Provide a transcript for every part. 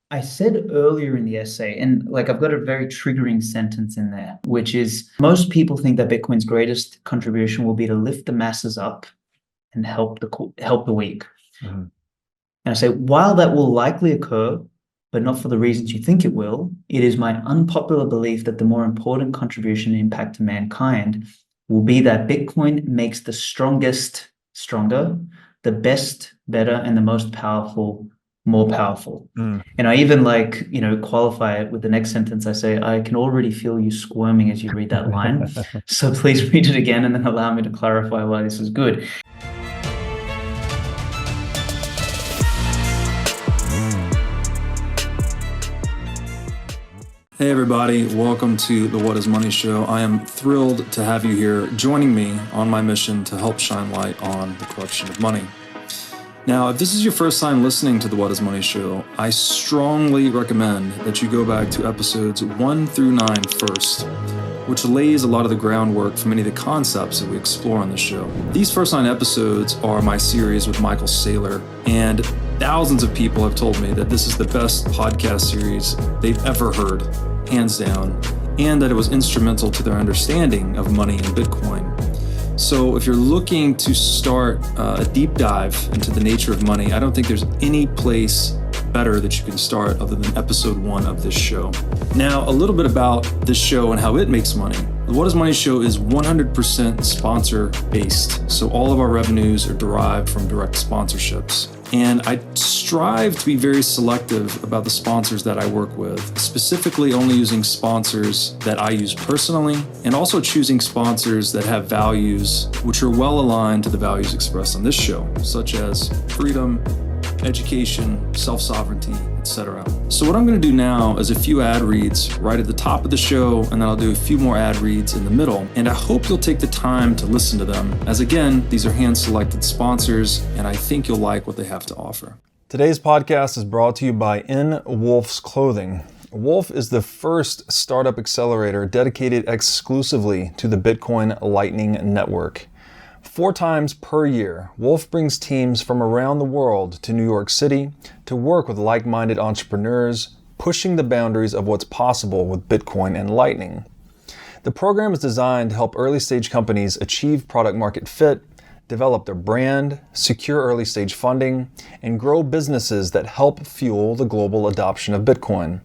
I said earlier in the essay, and like I've got a very triggering sentence in there, which is most people think that Bitcoin's greatest contribution will be to lift the masses up and help the weak. Mhm. And I say, while that will likely occur, but not for the reasons you think it will, it is my unpopular belief that the more important contribution and impact to mankind will be that Bitcoin makes the strongest stronger, the best better, and the most powerful more powerful. Mm. And I even qualify it with the next sentence. I say, I can already feel you squirming as you read that line. So please read it again and then allow me to clarify why this is good. Hey everybody, welcome to the What is Money Show. I am thrilled to have you here joining me on my mission to help shine light on the corruption of money. Now, if this is your first time listening to the What is Money Show, I strongly recommend that you go back to episodes 1 through 9 first, which lays a lot of the groundwork for many of the concepts that we explore on the show. These first 9 episodes are my series with Michael Saylor, and thousands of people have told me that this is the best podcast series they've ever heard, hands down, and that it was instrumental to their understanding of money and Bitcoin. So if you're looking to start a deep dive into the nature of money, I don't think there's any place better that you can start other than episode 1 of this show. Now, a little bit about this show and how it makes money. The What is Money Show is 100% sponsor based. So all of our revenues are derived from direct sponsorships. And I strive to be very selective about the sponsors that I work with, specifically only using sponsors that I use personally, and also choosing sponsors that have values which are well aligned to the values expressed on this show, such as freedom, education, self-sovereignty, etc. So what I'm going to do now is a few ad reads right at the top of the show, and then I'll do a few more ad reads in the middle. And I hope you'll take the time to listen to them, as again, these are hand-selected sponsors, and I think you'll like what they have to offer. Today's podcast is brought to you by In Wolf's Clothing. Wolf is the first startup accelerator dedicated exclusively to the Bitcoin Lightning Network. 4 times per year, Wolf brings teams from around the world to New York City to work with like-minded entrepreneurs, pushing the boundaries of what's possible with Bitcoin and Lightning. The program is designed to help early-stage companies achieve product-market fit, develop their brand, secure early-stage funding, and grow businesses that help fuel the global adoption of Bitcoin.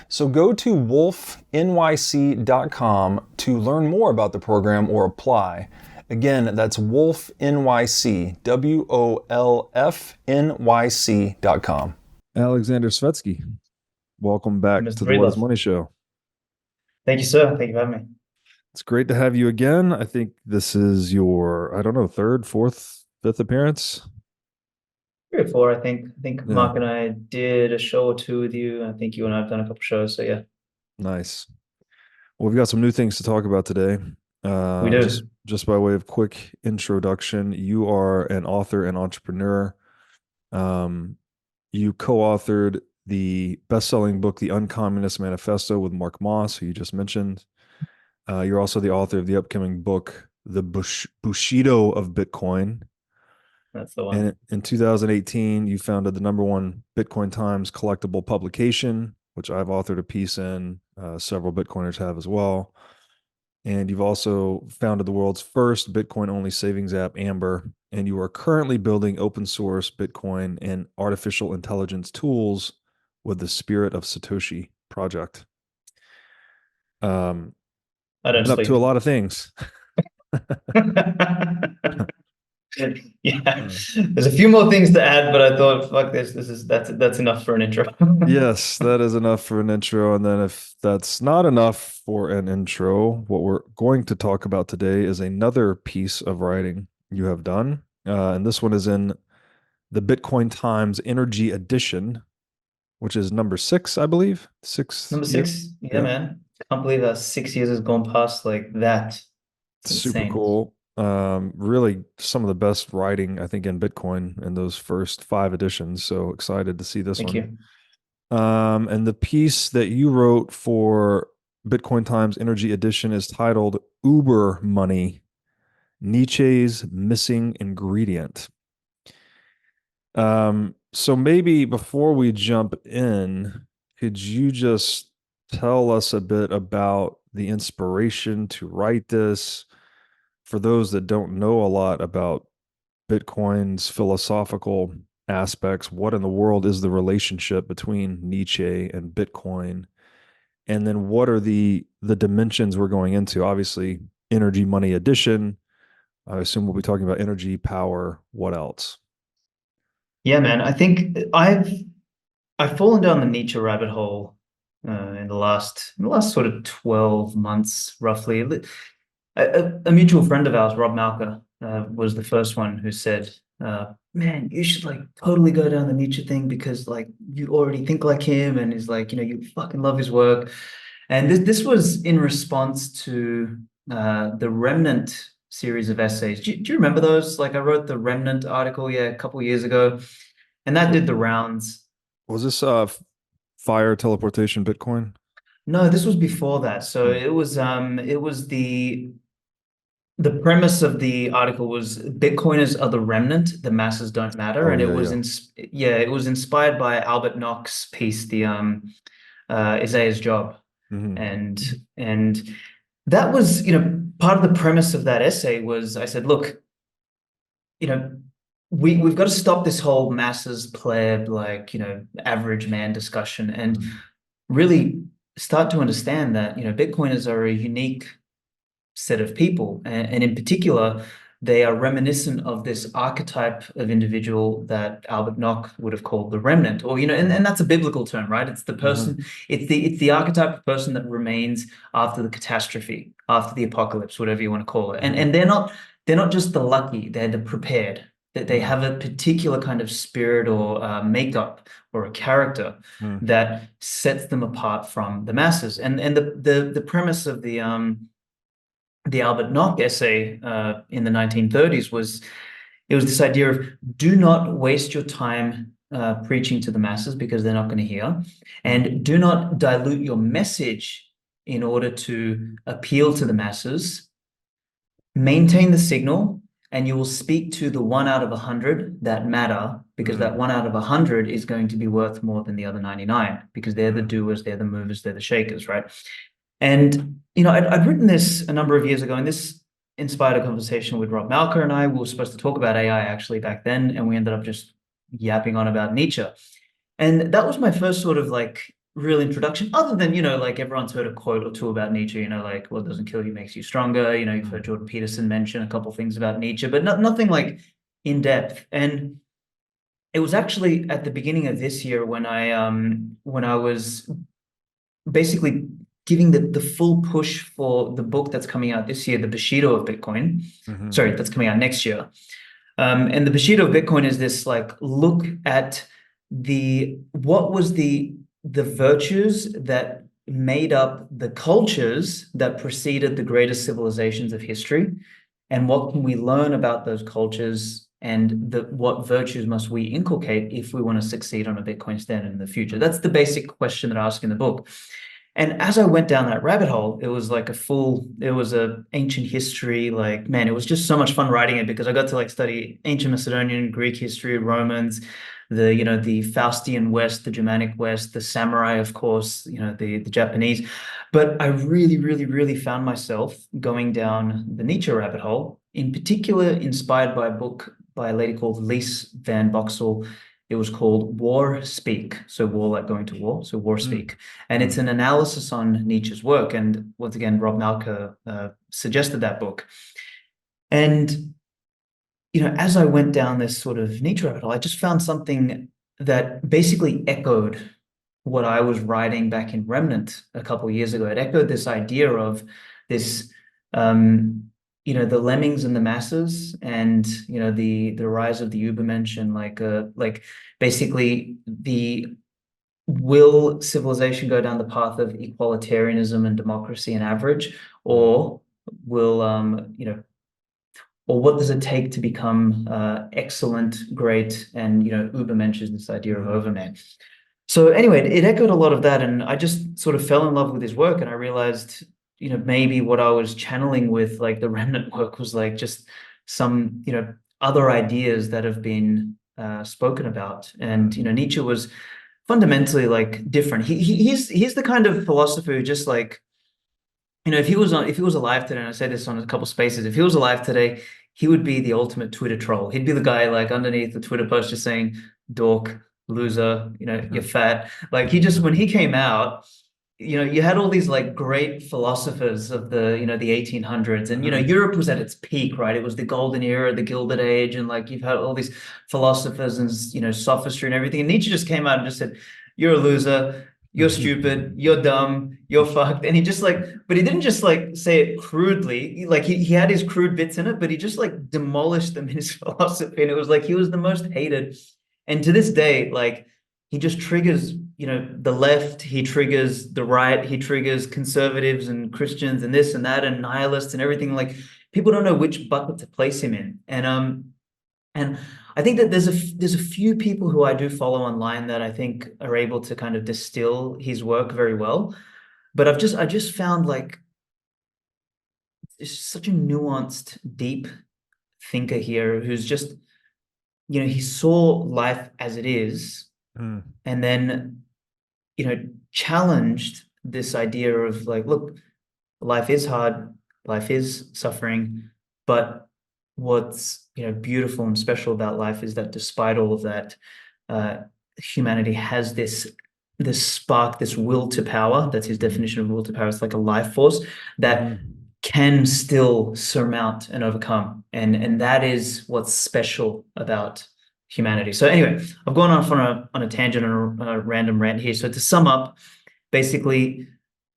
So go to wolfnyc.com to learn more about the program or apply. Again, that's Wolf NYC, WOLFNYC.com. Aleksandar Svetski, welcome back to the What is Money Show. Thank you, sir. Thank you for having me. It's great to have you again. I think this is your, third, fourth, fifth appearance. 3 or 4, I think. Mark and I did a show or 2 with you. I think you and I have done a couple shows, so yeah. Nice. Well, we've got some new things to talk about today. We do. Just by way of quick introduction, you are an author and entrepreneur. You co-authored the best-selling book, The UnCommunist Manifesto, with Mark Moss, who you just mentioned. You're also the author of the upcoming book, The Bushido of Bitcoin. That's the one. And in 2018, you founded the #1 Bitcoin Times collectible publication, which I've authored a piece in. Several Bitcoiners have as well. And you've also founded the world's first Bitcoin-only savings app, Amber, and you are currently building open source Bitcoin and artificial intelligence tools with the Spirit of Satoshi project. I don't been up speak. to a lot of things. Yeah, there's a few more things to add, but I thought, fuck this. That's enough for an intro. Yes, that is enough for an intro. And then if that's not enough for an intro, what we're going to talk about today is another piece of writing you have done. And this one is in the Bitcoin Times Energy Edition, which is number 6, I believe. 6. Number 6. Yeah, man. Can't believe that 6 years has gone past like that. It's Super insane. cool. Really some of the best writing, I think, in Bitcoin in those first 5 editions. So excited to see this one. Thank you. And the piece that you wrote for Bitcoin Times Energy Edition is titled UberMoney, Nietzsche's Missing Ingredient. So maybe before we jump in, could you just tell us a bit about the inspiration to write this for those that don't know a lot about Bitcoin's philosophical aspects? What in the world is the relationship between Nietzsche and Bitcoin? And then what are the dimensions we're going into? Obviously, energy, money, addition. I assume we'll be talking about energy, power. What else? Yeah, man. I think I've fallen down the Nietzsche rabbit hole in the last sort of 12 months, roughly. A mutual friend of ours, Rob Malka, was the first one who said, "Man, you should like totally go down the Nietzsche thing because like you already think like him, and he's like, you fucking love his work." And this was in response to the Remnant series of essays. Do you remember those? Like I wrote the Remnant article, yeah, a couple years ago, and that did the rounds. Was this fire teleportation Bitcoin? No, this was before that. So Hmm. it was the premise of the article was Bitcoiners are the remnant, the masses don't matter, Oh and yeah, yeah. it was inspired by Albert Nock's piece, the Isaiah's Job, Hmm. and and that was part of the premise of that essay was I said, look, you know we've got to stop this whole masses pleb like average man discussion and really start to understand that Bitcoiners are a unique set of people. And in particular, they are reminiscent of this archetype of individual that Albert Nock would have called the remnant, or, and that's a biblical term, right? It's the Hmm. person, it's the archetype of person that remains after the catastrophe, after the apocalypse, whatever you want to call it. And they're not just the lucky, they're the prepared. That they have a particular kind of spirit or makeup or a character Hmm. that sets them apart from the masses. And the premise of the Albert Nock essay in the 1930s was it was this idea of do not waste your time preaching to the masses because they're not going to hear, and do not dilute your message in order to appeal to the masses. Maintain the signal, and you will speak to the 1 out of 100 that matter because that Hmm. 1 out of 100 is going to be worth more than the other 99 because they're the Hmm. doers, they're the movers, they're the shakers, right? And I'd written this a number of years ago, and this inspired a conversation with Rob Malker and I. We were supposed to talk about AI actually back then, and we ended up just yapping on about Nietzsche. And that was my first sort of like real introduction, other than, like everyone's heard a quote or two about Nietzsche, like what doesn't kill you makes you stronger. You've heard Hmm. Jordan Peterson mention a couple things about Nietzsche, but nothing like in depth. And it was actually at the beginning of this year when I was basically giving the full push for the book that's coming out this year, the Bushido of Bitcoin. Hmm. Sorry, that's coming out next year. And the Bushido of Bitcoin is this like look at what was the virtues that made up the cultures that preceded the greatest civilizations of history, and what can we learn about those cultures, and what virtues must we inculcate if we want to succeed on a Bitcoin standard in the future. That's the basic question that I ask in the book. And as I went down that rabbit hole, it was like it was a ancient history, like, man, it was just so much fun writing it because I got to like study ancient Macedonian, Greek history, Romans, the Faustian West, the Germanic West, the samurai, of course, the Japanese. But I really, really, really found myself going down the Nietzsche rabbit hole, in particular, inspired by a book by a lady called Lise Van Boxel. It was called War Speak. So war like going to war. So War Hmm. Speak. And Hmm. it's an analysis on Nietzsche's work. And once again, Rob Malka suggested that book. And, as I went down this sort of Nietzsche rabbit hole, I just found something that basically echoed what I was writing back in Remnant a couple of years ago. It echoed this idea of this, the lemmings and the masses, and the rise of the Übermensch, and like basically the will civilization go down the path of equalitarianism and democracy and average, Hmm. or will or what does it take to become excellent, great, and Uber mentions this idea of Hmm. overman. So anyway, it echoed a lot of that, and I just sort of fell in love with his work, and I realized, maybe what I was channeling with like the remnant work was like just some, other ideas that have been spoken about. And Nietzsche was fundamentally like different. He's the kind of philosopher who just like if he was alive today, and I say this on a couple spaces, if he was alive today, he would be the ultimate Twitter troll. He'd be the guy like underneath the Twitter post just saying, dork, loser, you're fat. Like he just when he came out, you had all these like great philosophers of the 1800s, and Europe was at its peak, right? It was the golden era, the Gilded Age, and like you've had all these philosophers and sophistry and everything. And Nietzsche just came out and just said, "You're a loser, you're stupid, you're dumb, you're fucked." And he just like, but he didn't just like say it crudely. Like he had his crude bits in it, but he just like demolished them in his philosophy. And it was like he was the most hated. And to this day, like he just triggers, the left, he triggers the right, he triggers conservatives and Christians and this and that and nihilists and everything. Like people don't know which bucket to place him in. And I think that there's a few people who I do follow online that I think are able to kind of distill his work very well. But I just found like it's such a nuanced, deep thinker here who's just, he saw life as it is, Mm. and then, challenged this idea of like, look, life is hard, life is suffering, but what's beautiful and special about life is that despite all of that, humanity has this spark, this will to power. That's his definition of will to power. It's like a life force that can still surmount and overcome, and that is what's special about humanity. So anyway, I've gone off on a tangent and a random rant here. So to sum up, basically,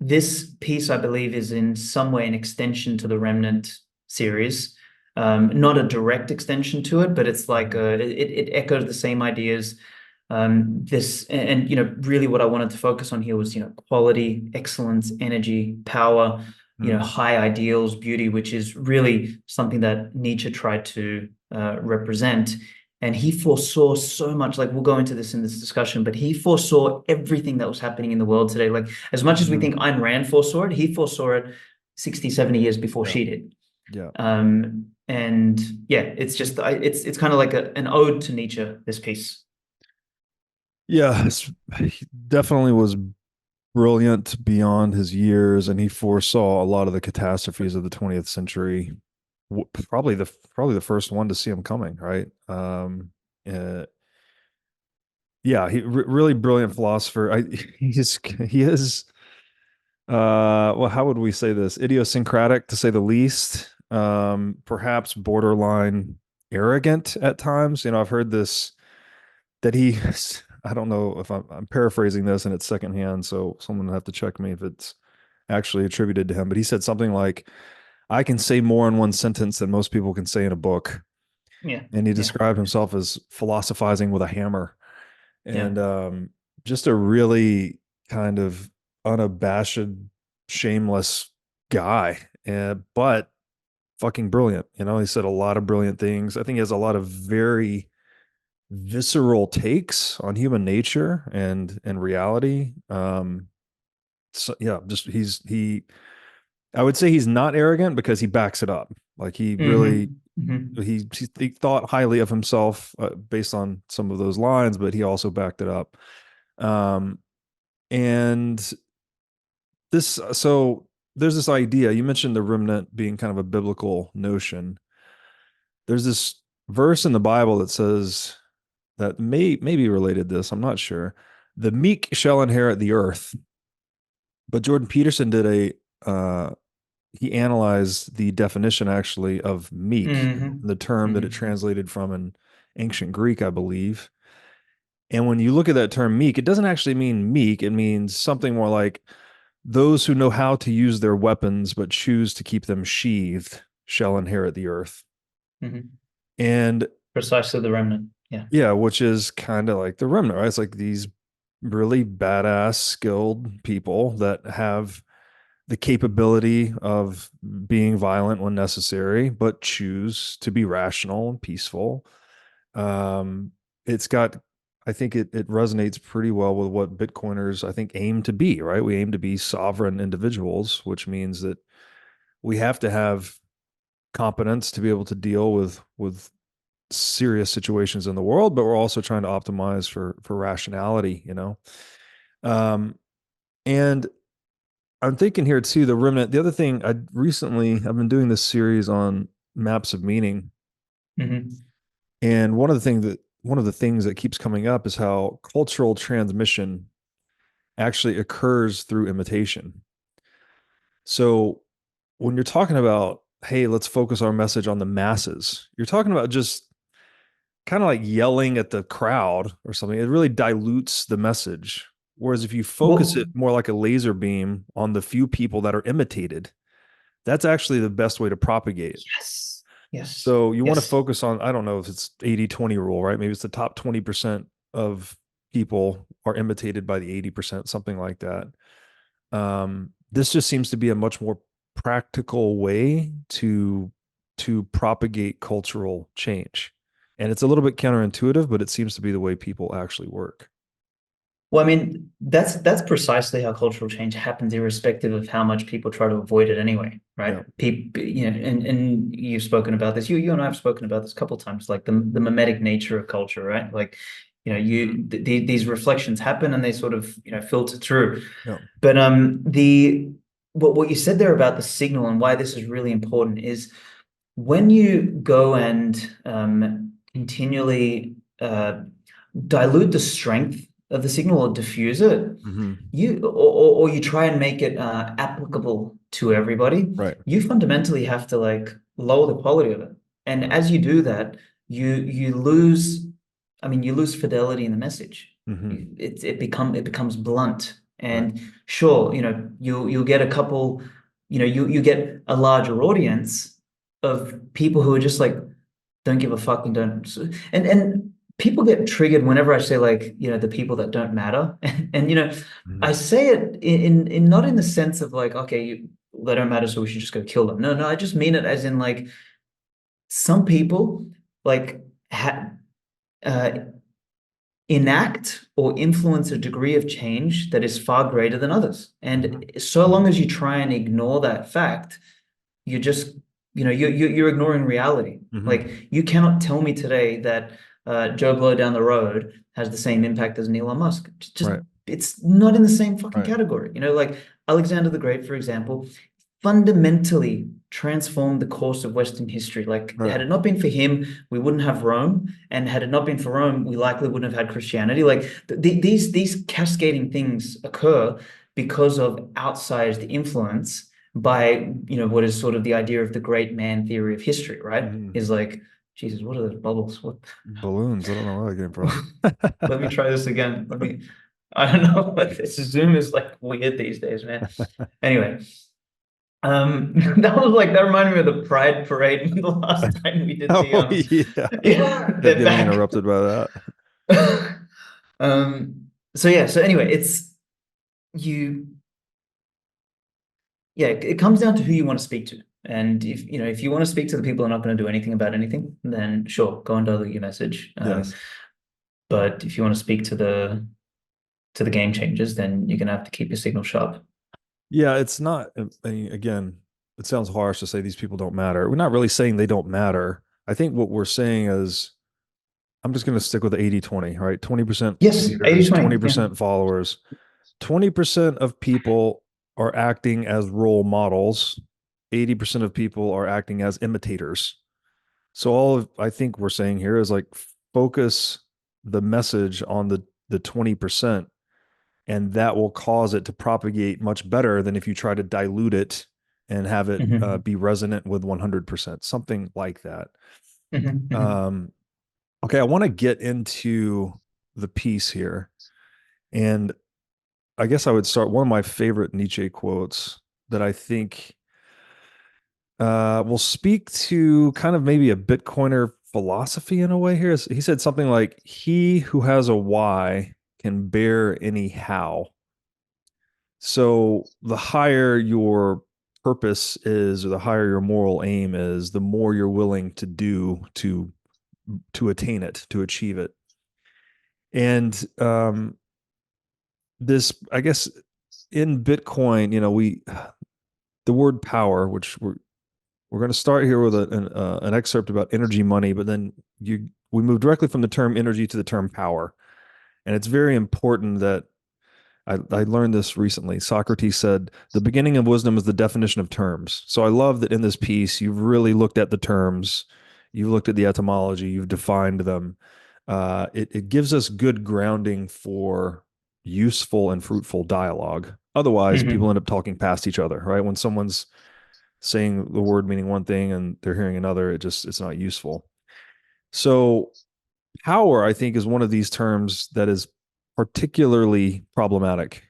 this piece, I believe, is in some way an extension to the Remnant series. Not a direct extension to it, but it's like it echoes the same ideas. Really what I wanted to focus on here was, quality, excellence, energy, power, high ideals, beauty, which is really something that Nietzsche tried to represent. And he foresaw so much, like we'll go into this in this discussion, but he foresaw everything that was happening in the world today. Like as much as we think Ayn Rand foresaw it, he foresaw it 60, 70 years before she did. Yeah. And yeah, it's just, it's kind of like an ode to Nietzsche, this piece. Yeah, he definitely was brilliant beyond his years, and he foresaw a lot of the catastrophes of the 20th century. Probably the first one to see him coming, right? Yeah, really brilliant philosopher. He is well, how would we say this? Idiosyncratic, to say the least. Perhaps borderline arrogant at times. I've heard this that he. I don't know if I'm paraphrasing this and it's secondhand, so someone will have to check me if it's actually attributed to him. But he said something like, "I can say more in one sentence than most people can say in a book." Yeah. And he described himself as philosophizing with a hammer, and just a really kind of unabashed, shameless guy, but fucking brilliant. He said a lot of brilliant things. I think he has a lot of very visceral takes on human nature and reality. So yeah, just I would say he's not arrogant because he backs it up. Like he really, he thought highly of himself based on some of those lines, but he also backed it up. And so there's this idea, you mentioned the remnant being kind of a biblical notion. There's this verse in the Bible that says that may be related to this, I'm not sure. The meek shall inherit the earth. But Jordan Peterson did he analyzed the definition actually of meek, the term that it translated from in ancient Greek, I believe. And when you look at that term meek, it doesn't actually mean meek. It means something more like those who know how to use their weapons but choose to keep them sheathed shall inherit the earth. And precisely the remnant. Yeah. Yeah, which is kind of like the remnant, right? It's like these really badass, skilled people that have the capability of being violent when necessary, but choose to be rational and peaceful. It's got, I think it resonates pretty well with what Bitcoiners, I think, aim to be, right? We aim to be sovereign individuals, which means that we have to have competence to be able to deal with serious situations in the world, but we're also trying to optimize for rationality, you know. And I'm thinking here too, the remnant. The other thing, I've been doing this series on maps of meaning, and one of the things that keeps coming up is how cultural transmission actually occurs through imitation. So when you're talking about, hey, let's focus our message on the masses, you're talking about just kind of like yelling at the crowd or something. It really dilutes the message. Whereas if you focus it more like a laser beam on the few people that are imitated, that's actually the best way to propagate. Yes. Yes. So you want to Yes. focus on, I don't know if it's 80-20 rule, right? Maybe it's the top 20% of people are imitated by the 80%, something like that. This just seems to be a much more practical way to propagate cultural change. And it's a little bit counterintuitive, but it seems to be the way people actually work. Well, I mean, that's precisely how cultural change happens, irrespective of how much people try to avoid it anyway, right? Yeah. People, you know, and you've spoken about this. You and I have spoken about this a couple of times, like the mimetic nature of culture, right? Like, you know, these reflections happen and they sort of, you know, filter through. Yeah. But the what you said there about the signal and why this is really important is when you go and continually dilute the strength of the signal or diffuse it, or you try and make it applicable to everybody, Right. you fundamentally have to like lower the quality of it. And as you do that, you lose, I mean, you lose fidelity in the message. It becomes blunt. And sure, you know, you'll get a couple, you know, you get a larger audience of people who are just like don't give a fuck and don't, and people get triggered whenever I say like, you know, the people that don't matter. And you know, I say it in not in the sense of like, okay, they don't matter, so we should just go kill them. No, I just mean it as in like some people like enact or influence a degree of change that is far greater than others. And so long as you try and ignore that fact, you're just, you know, you're ignoring reality. Like you cannot tell me today that Joe Blow down the road has the same impact as Elon Musk. Just it's not in the same fucking category. You know, like Alexander the Great, for example, fundamentally transformed the course of Western history. Like had it not been for him, we wouldn't have Rome, and had it not been for Rome, we likely wouldn't have had Christianity. Like these cascading things occur because of outsized influence by, you know, what is sort of the idea of the great man theory of history, right? Is like, Jesus, what are those bubbles? What balloons? I don't know where that came from. Let me try this again. I don't know, but this Zoom is like weird these days, man. Anyway, that reminded me of the Pride Parade the last time we did Kept getting interrupted by that. So yeah, so anyway, it's you. Yeah, it comes down to who you want to speak to. And if you know, if you want to speak to the people who are not going to do anything about anything, then sure, go and dilute your message. But if you want to speak to the game changers, then you're gonna have to keep your signal sharp. Yeah, it's not. I mean, again, it sounds harsh to say these people don't matter. We're not really saying they don't matter. I think what we're saying is, I'm just going to stick with the 80-20, right? 20% yes, leaders, 20% followers. 20% of people are acting as role models. 80% of people are acting as imitators. So I think we're saying here is like focus the message on the 20%, and that will cause it to propagate much better than if you try to dilute it and have it be resonant with 100%, something like that. Okay, I want to get into the piece here. And I guess I would start one of my favorite Nietzsche quotes that I think will speak to kind of maybe a Bitcoiner philosophy in a way here. He said something like, he who has a why can bear any how. So the higher your purpose is, or the higher your moral aim is, the more you're willing to do to attain it, to achieve it. And this, I guess, in Bitcoin, you know, the word power, which we're We're going to start here with an excerpt about energy money, but then we move directly from the term energy to the term power. And it's very important that I learned this recently. Socrates said, the beginning of wisdom is the definition of terms. So I love that in this piece, you've really looked at the terms, you've looked at the etymology, you've defined them. It gives us good grounding for useful and fruitful dialogue. Otherwise, people end up talking past each other, right? When someone's saying the word meaning one thing and they're hearing another, it's not useful. So power, I think, is one of these terms that is particularly problematic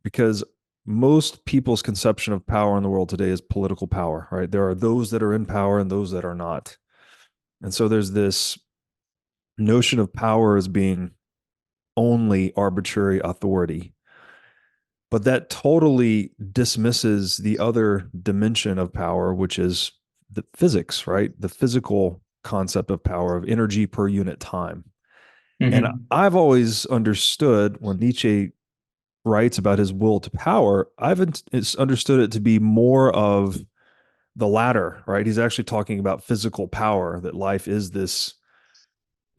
because most people's conception of power in the world today is political power, right? There are those that are in power and those that are not. And so there's this notion of power as being only arbitrary authority. But that totally dismisses the other dimension of power, which is the physics, right? The physical concept of power, of energy per unit time. And I've always understood when Nietzsche writes about his will to power, I've understood it to be more of the latter, right? He's actually talking about physical power, that life is this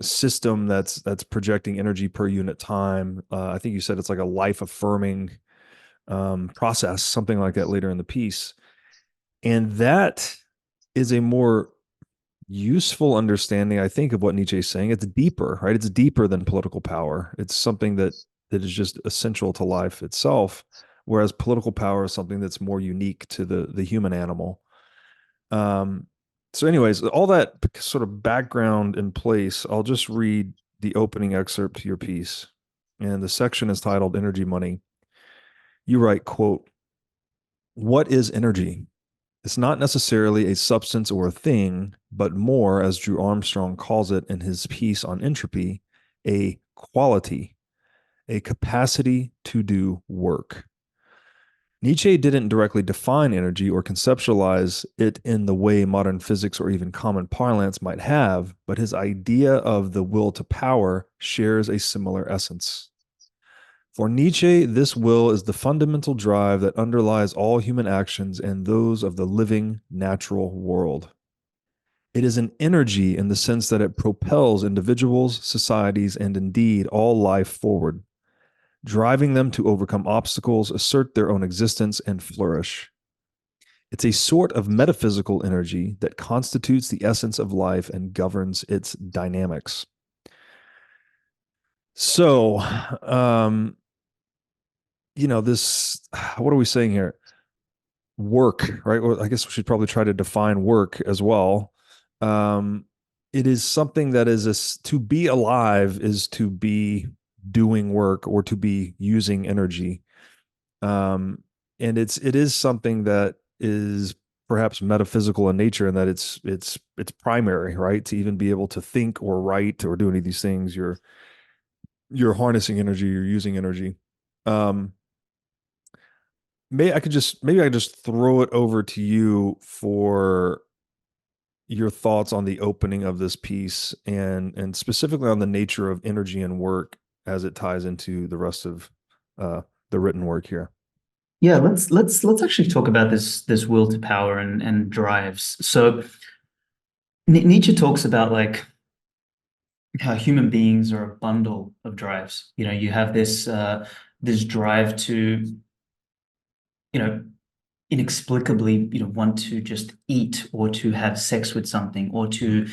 system that's projecting energy per unit time. I think you said it's like a life affirming process, something like that later in the piece. And that is a more useful understanding, I think, of what Nietzsche is saying. It's deeper, right? It's deeper than political power. It's something that is just essential to life itself, whereas political power is something that's more unique to the human animal. So anyways, all that sort of background in place, I'll just read the opening excerpt to your piece. And the section is titled Energy Money. You write, quote, "What is energy? It's not necessarily a substance or a thing, but more, as Drew Armstrong calls it in his piece on entropy, a quality, a capacity to do work." Nietzsche didn't directly define energy or conceptualize it in the way modern physics or even common parlance might have, but his idea of the will to power shares a similar essence. For Nietzsche, this will is the fundamental drive that underlies all human actions and those of the living, natural world. It is an energy in the sense that it propels individuals, societies, and indeed all life forward, driving them to overcome obstacles, assert their own existence, and flourish. It's a sort of metaphysical energy that constitutes the essence of life and governs its dynamics. So, this, what are we saying here? Work, right? Well, I guess we should probably try to define work as well. It is something that is to be alive is to be doing work or to be using energy. And it is something that is perhaps metaphysical in nature, and that it's primary, right? To even be able to think or write or do any of these things, you're harnessing energy, you're using energy. Maybe I could just throw it over to you for your thoughts on the opening of this piece and specifically on the nature of energy and work as it ties into the rest of the written work here. Yeah, let's actually talk about this will to power and drives. So Nietzsche talks about like how human beings are a bundle of drives. You have this drive to, inexplicably, want to just eat or to have sex with something or to,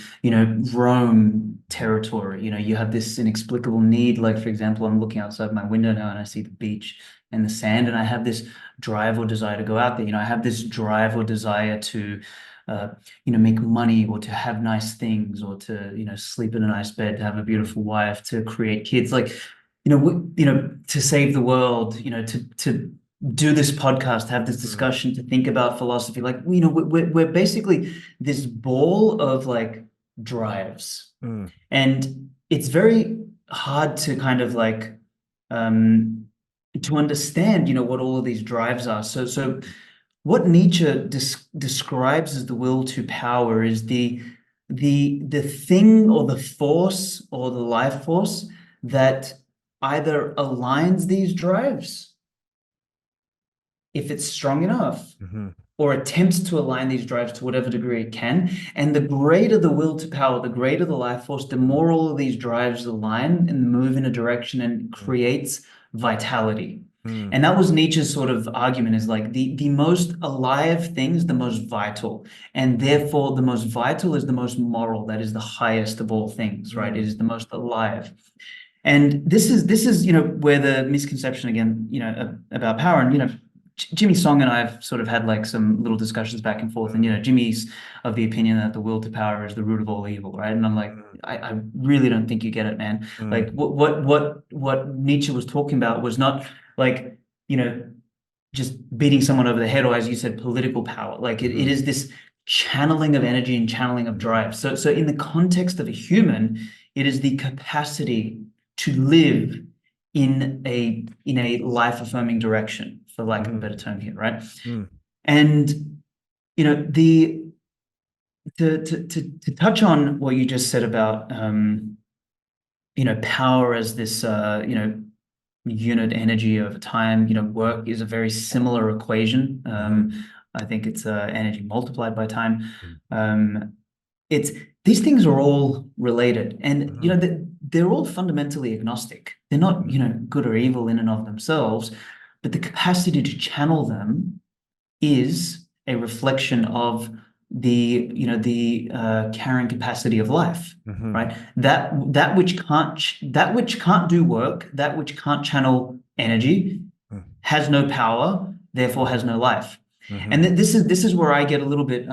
roam territory. You have this inexplicable need. Like, for example, I'm looking outside my window now and I see the beach and the sand, and I have this drive or desire to go out there. I have this drive or desire to, make money or to have nice things or to, sleep in a nice bed, to have a beautiful wife, to create kids, like, to save the world, to do this podcast, have this discussion, to think about philosophy. Like, we're basically this ball of like drives. And it's very hard to kind of like to understand, what all of these drives are. So what Nietzsche describes as the will to power is the thing or the force or the life force that either aligns these drives if it's strong enough, or attempts to align these drives to whatever degree it can. And the greater the will to power, the greater the life force, the more all of these drives align and move in a direction and creates vitality. And that was Nietzsche's sort of argument, is like the most alive thing is the most vital. And therefore, the most vital is the most moral. That is the highest of all things, right? It is the most alive. And this is, where the misconception again, about power. And, Jimmy Song and I have sort of had like some little discussions back and forth. And, Jimmy's of the opinion that the will to power is the root of all evil, right? And I'm like, I really don't think you get it, man. Like what Nietzsche was talking about was not like, just beating someone over the head, or as you said, political power. Like it is this channeling of energy and channeling of drive. So in the context of a human, it is the capacity to live in a life-affirming direction, for lack of a better term here, right? And to touch on what you just said about power as this unit energy over time. Work is a very similar equation. I think it's energy multiplied by time. These things are all related, and they're all fundamentally agnostic. They're not good or evil in and of themselves, but the capacity to channel them is a reflection of the carrying capacity of life, right? That which can't do work, that which can't channel energy, has no power, therefore has no life. And this is where I get a little bit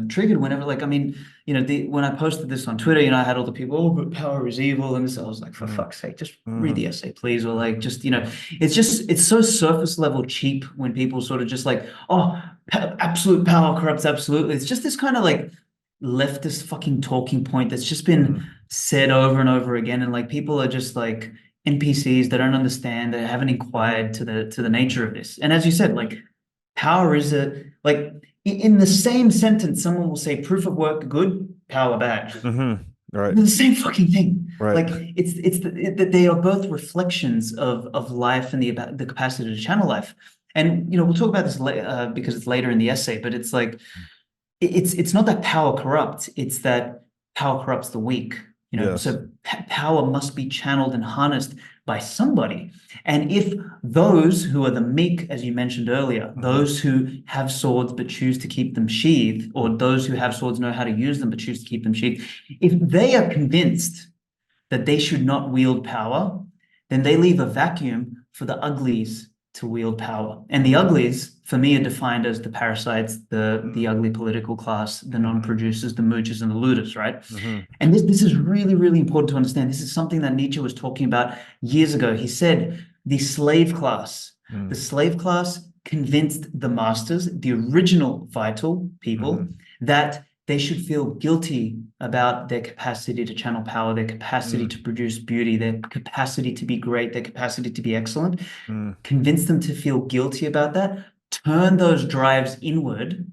triggered whenever, like, I mean, when I posted this on Twitter, I had all the people, oh, but power is evil, and this, I was like, for fuck's sake, just read the essay, please, or like, just it's so surface level cheap when people sort of just like, oh, absolute power corrupts absolutely. It's just this kind of like leftist fucking talking point that's just been said over and over again, and like people are just like NPCs that don't understand, that haven't inquired to the nature of this. And as you said, like, power is like in the same sentence, someone will say proof of work good, power bad. Right. The same fucking thing. Right. Like that they are both reflections of life and the capacity to channel life. And we'll talk about this because it's later in the essay. But it's like it's not that power corrupts; it's that power corrupts the weak. Yes. So power must be channeled and harnessed by somebody. And if those who are the meek, as you mentioned earlier, those who have swords but choose to keep them sheathed, or those who have swords know how to use them but choose to keep them sheathed, if they are convinced that they should not wield power, then they leave a vacuum for the uglies to wield power. And the uglies, for me, are defined as the parasites, the ugly political class, the non-producers, the moochers, and the looters, right? And this is really, really important to understand. This is something that Nietzsche was talking about years ago. He said the slave class convinced the masters, the original vital people, that they should feel guilty about their capacity to channel power, their capacity to produce beauty, their capacity to be great, their capacity to be excellent. Convince them to feel guilty about that, turn those drives inward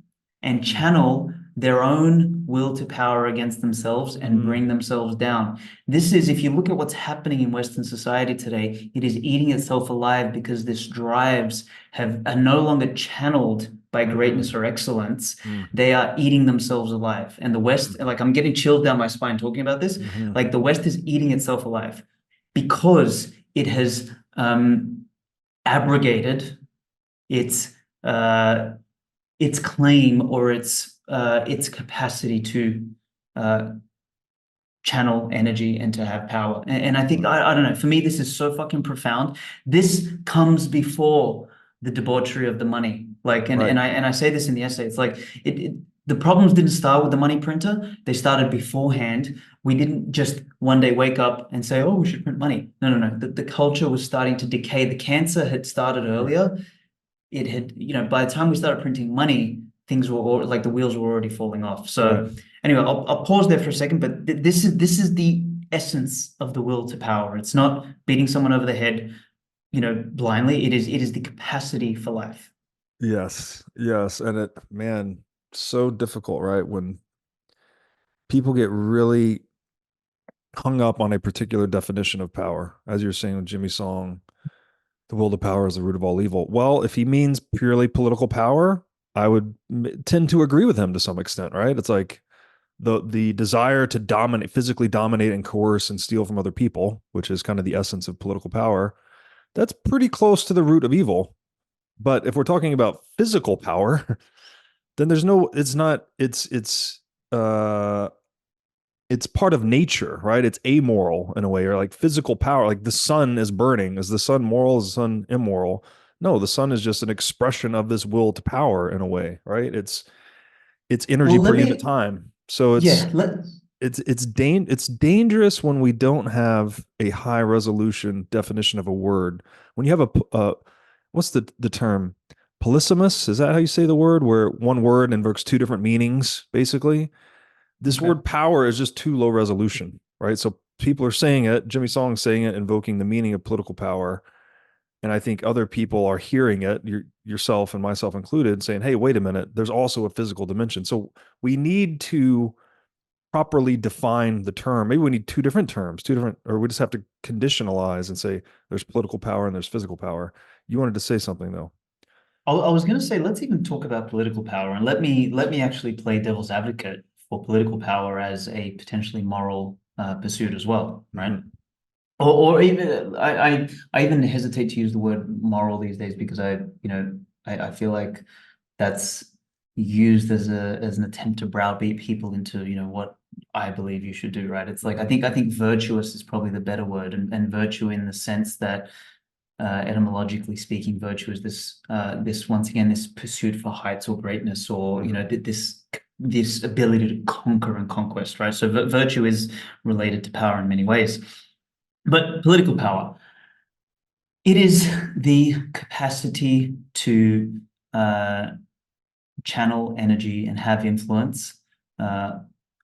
and channel their own will to power against themselves and bring themselves down. This is, if you look at what's happening in Western society today, it is eating itself alive because these drives are no longer channeled by greatness or excellence. They are eating themselves alive. And the West, like, I'm getting chills down my spine talking about this, like the West is eating itself alive because it has abrogated its claim or its capacity to channel energy and to have power. And I think, I don't know, for me, this is so fucking profound. This comes before the debauchery of the money. Like, and I say this in the essay, it's like, the problems didn't start with the money printer. They started beforehand. We didn't just one day wake up and say, oh, we should print money. No. The culture was starting to decay. The cancer had started earlier. It had, by the time we started printing money, things were like the wheels were already falling off. So anyway, I'll pause there for a second, but this is the essence of the will to power. It's not beating someone over the head, blindly. It is the capacity for life. Yes. And man, so difficult, right? When people get really hung up on a particular definition of power, as you're saying with Jimmy Song, the will to power is the root of all evil. Well, if he means purely political power, I would tend to agree with him to some extent, right? It's like the desire to dominate, physically dominate and coerce and steal from other people, which is kind of the essence of political power. That's pretty close to the root of evil. But if we're talking about physical power, then there's no, it's not, uh it's part of nature, right? It's amoral in a way, or like physical power, like the sun is burning. Is the sun moral? Is the sun immoral? No, the sun is just an expression of this will to power in a way, right? It's energy Well, per unit time. So yeah, let, it's dangerous when we don't have a high resolution definition of a word. When you have what's the term? Polysemous, is that how you say the word? Where one word invokes two different meanings, basically. This okay. word power is just too low resolution, right? So people are saying it, Jimmy Song's saying it, invoking the meaning of political power. And I think other people are hearing it, yourself and myself included, saying, hey, wait a minute, there's also a physical dimension. So we need to properly define the term. Maybe we need two different terms, or we just have to conditionalize and say there's political power and there's physical power. You wanted to say something though. I was going to say, let's even talk about political power, and let me actually play devil's advocate for political power as a potentially moral pursuit as well, right? Mm-hmm. Or even I even hesitate to use the word moral these days because I feel like that's used as an attempt to browbeat people into what I believe you should do, right? It's like I think virtuous is probably the better word, and virtue in the sense that etymologically speaking, virtue is this once again this pursuit for heights or greatness, or this ability to conquer and conquest, right? So virtue is related to power in many ways, but political power, it is the capacity to channel energy and have influence uh,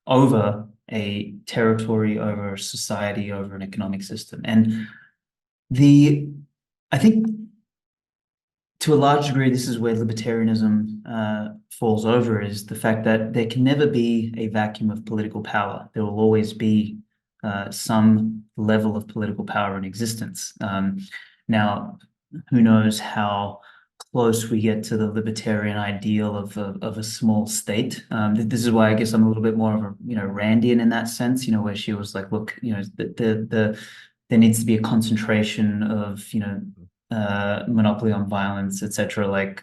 over a territory, over a society, over an economic system. And I think to a large degree, this is where libertarianism falls over, is the fact that there can never be a vacuum of political power. There will always be some level of political power in existence. Now, who knows how close we get to the libertarian ideal of a small state. This is why I guess I'm a little bit more of a Randian in that sense. Where she was like, look, there needs to be a concentration of monopoly on violence, etc. Like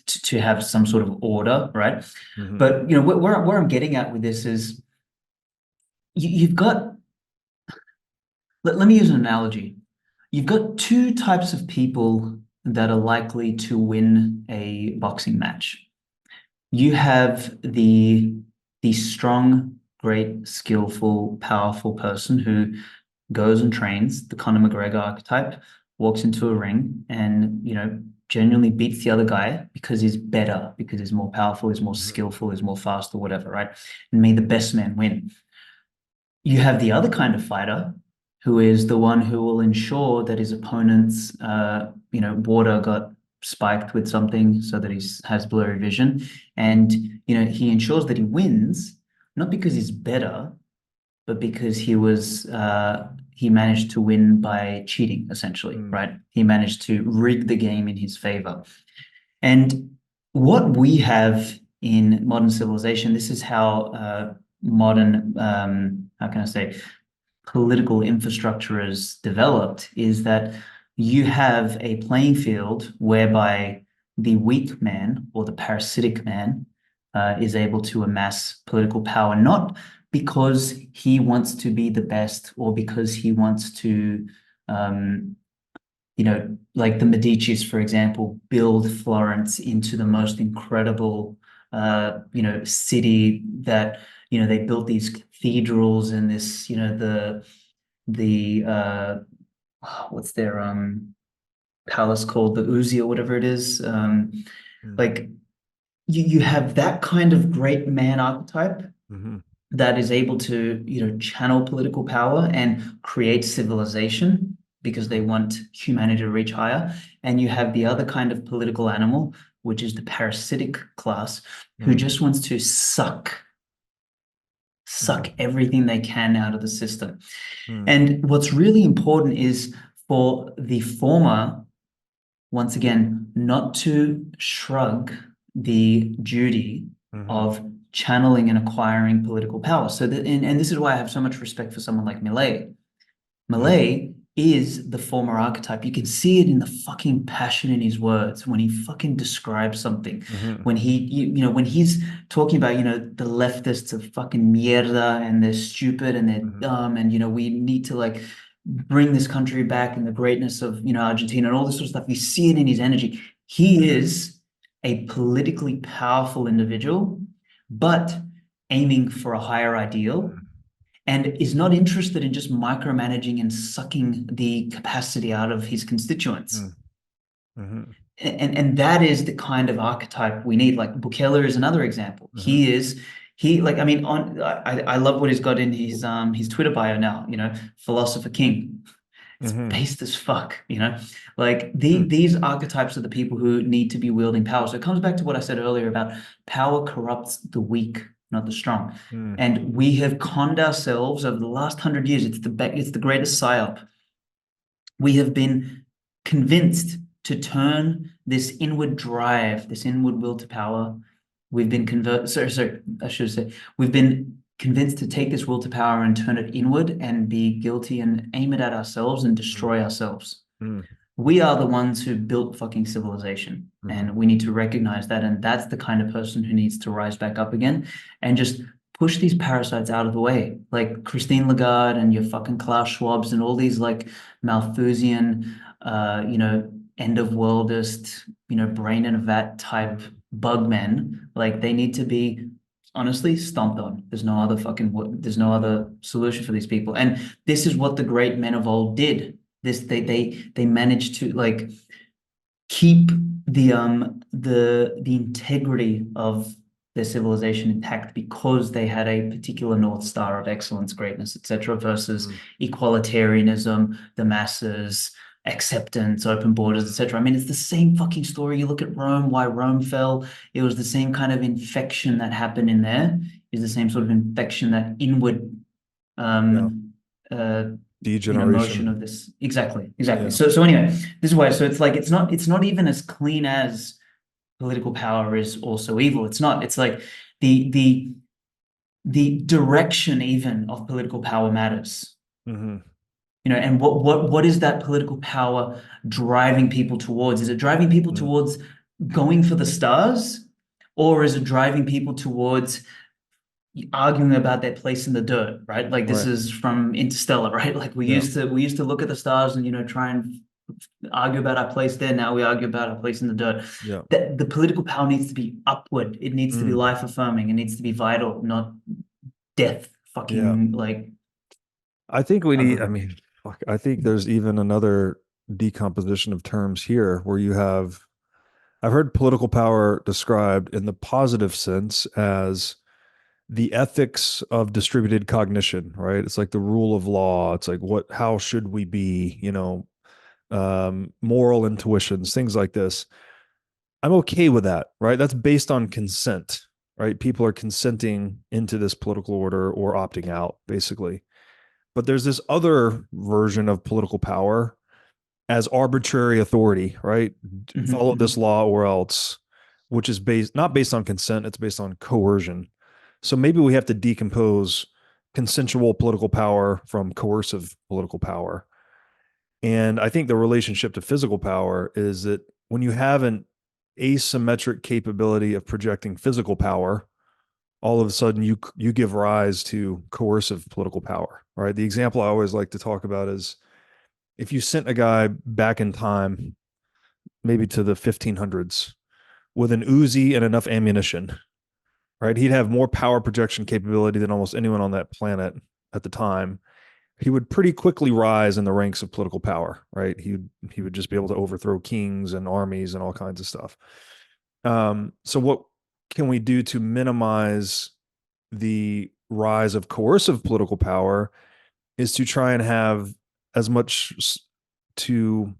to have some sort of order, right? Mm-hmm. But where I'm getting at with this is you've got. Let me use an analogy. You've got two types of people that are likely to win a boxing match. You have the strong, great, skillful, powerful person who goes and trains, the Conor McGregor archetype, walks into a ring and genuinely beats the other guy because he's better, because he's more powerful, he's more skillful, he's more fast or whatever, right? And may the best man win. You have the other kind of fighter who is the one who will ensure that his opponent's water got spiked with something so that he has blurry vision, and he ensures that he wins not because he's better, but because he managed to win by cheating, essentially, right? He managed to rig the game in his favor. And what we have in modern civilization, this is how modern, how can I say, political infrastructure is developed, is that you have a playing field whereby the weak man or the parasitic man is able to amass political power, not because he wants to be the best or because he wants to, like the Medicis, for example, build Florence into the most incredible, city that, they built these cathedrals and this, what's their palace called, the Uzi or whatever it is. Like you have that kind of great man archetype that is able to channel political power and create civilization because they want humanity to reach higher. And you have the other kind of political animal, which is the parasitic class, who just wants to suck everything they can out of the system. And what's really important is for the former, once again, not to shrug the duty of channeling and acquiring political power. So that, and this is why I have so much respect for someone like Millet. Millet is the former archetype. You can see it in the fucking passion in his words when he fucking describes something. When he, when he's talking about, the leftists are fucking mierda and they're stupid and they're dumb and, we need to like bring this country back and the greatness of, Argentina and all this sort of stuff. You see it in his energy. He is a politically powerful individual, but aiming for a higher ideal, and is not interested in just micromanaging and sucking the capacity out of his constituents. And that is the kind of archetype we need. Like Bukele is another example. I love what he's got in his Twitter bio now, philosopher king. It's based as fuck, like these archetypes are the people who need to be wielding power. So it comes back to what I said earlier about power corrupts the weak, not the strong. And we have conned ourselves over the last 100 years. It's the greatest psyop. We have been convinced to turn this inward drive, this inward will to power. We've been we've been convinced to take this will to power and turn it inward and be guilty and aim it at ourselves and destroy ourselves. We are the ones who built fucking civilization, and we need to recognize that. And that's the kind of person who needs to rise back up again and just push these parasites out of the way, like Christine Lagarde and your fucking Klaus Schwabs and all these like Malthusian, end of worldist, brain in a vat type bug men. Like they need to be honestly stomped on. There's no other solution for these people. And this is what the great men of old did. They managed to like keep the integrity of their civilization intact because they had a particular North Star of excellence, greatness, etc., versus equalitarianism, the masses, acceptance, open borders, etc. I mean, it's the same fucking story. You look at Rome, why Rome fell. It was the same kind of infection that happened in there. Is the same sort of infection, that inward degeneration motion of this. Exactly. Yeah. So anyway, this is why. So it's like it's not even as clean as political power is also evil. It's not. It's like the direction even of political power matters. And what is that political power driving people towards? Is it driving people towards going for the stars, or is it driving people towards arguing about their place in the dirt, right? Like this is from Interstellar, right? Like we used to look at the stars and try and argue about our place there. Now we argue about our place in the dirt. The political power needs to be upward. It needs to be life affirming. It needs to be vital, not death fucking like. I think we need, I think there's even another decomposition of terms here where I've heard political power described in the positive sense as the ethics of distributed cognition, right? It's like the rule of law. It's like how should we be, moral intuitions, things like this. I'm okay with that, right? That's based on consent, right? People are consenting into this political order or opting out, basically. But there's this other version of political power as arbitrary authority, right? Follow this law or else, which is not based on consent, it's based on coercion. So maybe we have to decompose consensual political power from coercive political power. And I think the relationship to physical power is that when you have an asymmetric capability of projecting physical power, all of a sudden you give rise to coercive political power, right? The example I always like to talk about is if you sent a guy back in time, maybe to the 1500s, with an Uzi and enough ammunition, right? He'd have more power projection capability than almost anyone on that planet at the time. He would pretty quickly rise in the ranks of political power, right? He would just be able to overthrow kings and armies and all kinds of stuff. So what can we do to minimize the rise of coercive political power is to try and have as much to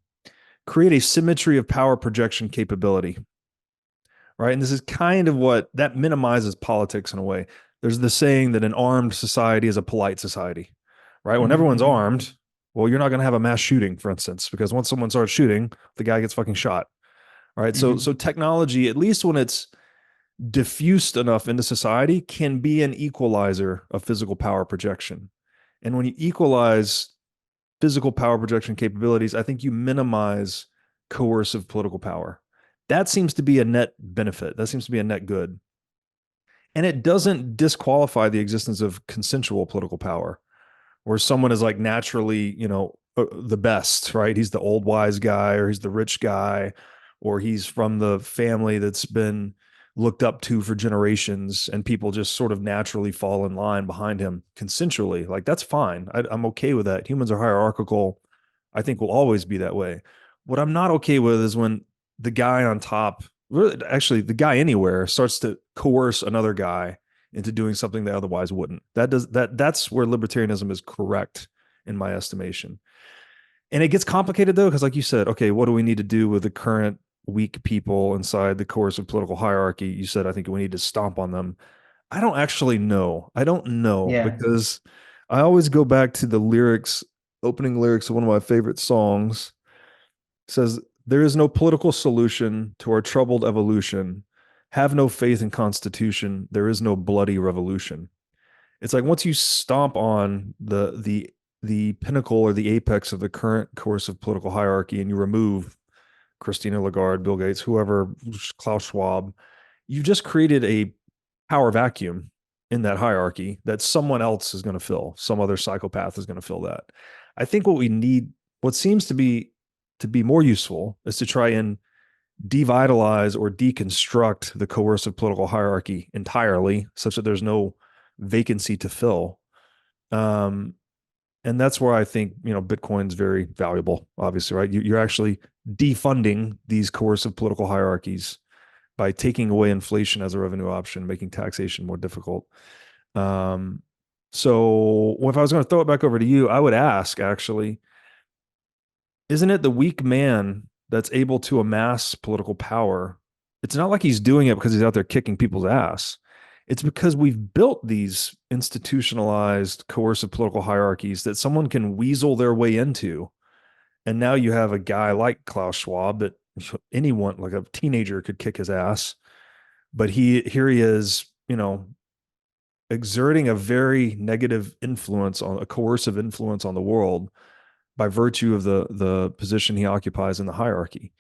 create a symmetry of power projection capability, right? And this is kind of what that minimizes politics in a way. There's the saying that an armed society is a polite society, right? When everyone's armed, well, you're not going to have a mass shooting, for instance, because once someone starts shooting, the guy gets fucking shot, right? So technology, at least when it's diffused enough into society, can be an equalizer of physical power projection. And when you equalize physical power projection capabilities, I think you minimize coercive political power. That seems to be a net benefit. That seems to be a net good. And it doesn't disqualify the existence of consensual political power, where someone is like naturally, the best, right? He's the old wise guy, or he's the rich guy, or he's from the family that's been looked up to for generations, and people just sort of naturally fall in line behind him consensually. Like, that's fine. I'm okay with that. Humans are hierarchical. I think will always be that way. What I'm not okay with is when the guy on top, actually the guy anywhere, starts to coerce another guy into doing something they otherwise wouldn't. That's where libertarianism is correct in my estimation. And it gets complicated though, because like you said, okay, what do we need to do with the current weak people inside the coercive political hierarchy? You said, I think we need to stomp on them. I don't actually know. I don't know, Yeah. because I always go back to the opening lyrics of one of my favorite songs. It says, there is no political solution to our troubled evolution. Have no faith in constitution. There is no bloody revolution. It's like, once you stomp on the pinnacle or the apex of the current coercive political hierarchy, and you remove Christina Lagarde, Bill Gates, whoever, Klaus Schwab, you just created a power vacuum in that hierarchy that someone else is going to fill. Some other psychopath is going to fill that. I think what seems to be more useful, is to try and devitalize or deconstruct the coercive political hierarchy entirely, such that there's no vacancy to fill. And that's where I think, Bitcoin's very valuable, obviously, right? You're actually defunding these coercive political hierarchies by taking away inflation as a revenue option, making taxation more difficult. So if I was going to throw it back over to you, I would ask, actually, isn't it the weak man that's able to amass political power? It's not like he's doing it because he's out there kicking people's ass. It's because we've built these institutionalized coercive political hierarchies that someone can weasel their way into. And now you have a guy like Klaus Schwab that anyone, like a teenager, could kick his ass. But here he is, exerting a very negative influence, on a coercive influence on the world, by virtue of the position he occupies in the hierarchy.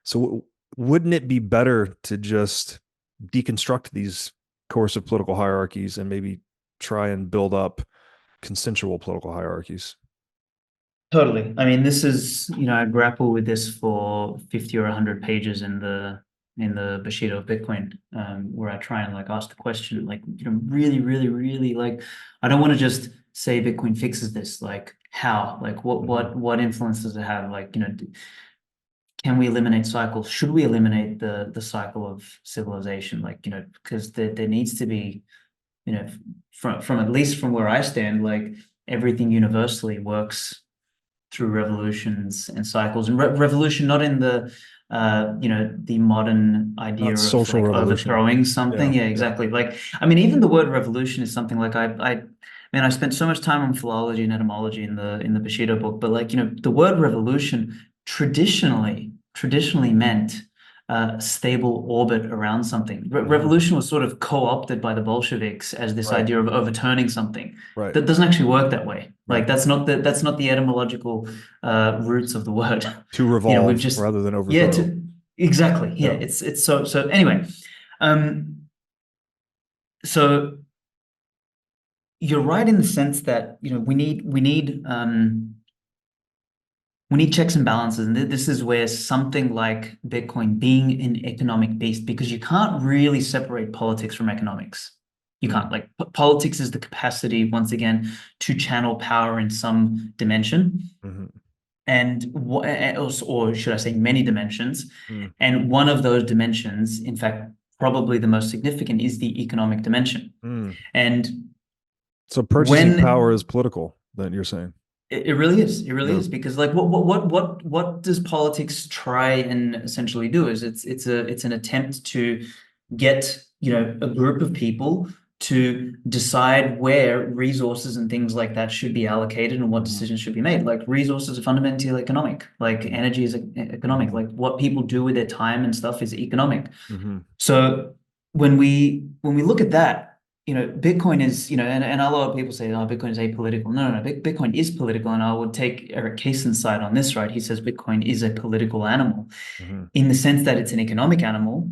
So wouldn't it be better to just deconstruct these coercive political hierarchies and maybe try and build up consensual political hierarchies? Totally. I mean, this is, I grapple with this for 50 or 100 pages in the Bushido of Bitcoin, where I try and ask the question, really, really, really, I don't want to just say Bitcoin fixes this. How? What influence does it have? Can we eliminate cycles? Should we eliminate the cycle of civilization? Because there needs to be, from at least from where I stand, everything universally works through revolutions and cycles, and revolution, not in the the modern idea Not of social revolution. overthrowing something. Yeah, Yeah, exactly. I mean, even the word revolution is something I spent so much time on philology and etymology in the Bushido book, but the word revolution traditionally meant stable orbit around something. Revolution was sort of co-opted by the Bolsheviks as this Right. idea of overturning something. Right. That doesn't actually work that way. Right. That's not the etymological roots of the word. To revolve, We've just, rather than overthrow. exactly. Yeah, Yeah. it's so anyway. So you're right in the sense that we need checks and balances, and this is where something like Bitcoin, being an economic beast, because you can't really separate politics from economics. You can't. Politics is the capacity, once again, to channel power in some dimension, and or should I say, many dimensions. And one of those dimensions, in fact, probably the most significant, is the economic dimension. And so purchasing power is political, then, you're saying? It really is. It really is, because what does politics try and essentially do? Is it's an attempt to get a group of people to decide where resources and things like that should be allocated and what decisions should be made. Resources are fundamentally economic. Energy is economic. What people do with their time and stuff is economic. So when we look at that, Bitcoin is, and a lot of people say, oh, Bitcoin is apolitical. No. Bitcoin is political. And I would take Eric Kayson's side on this, right? He says Bitcoin is a political animal in the sense that it's an economic animal,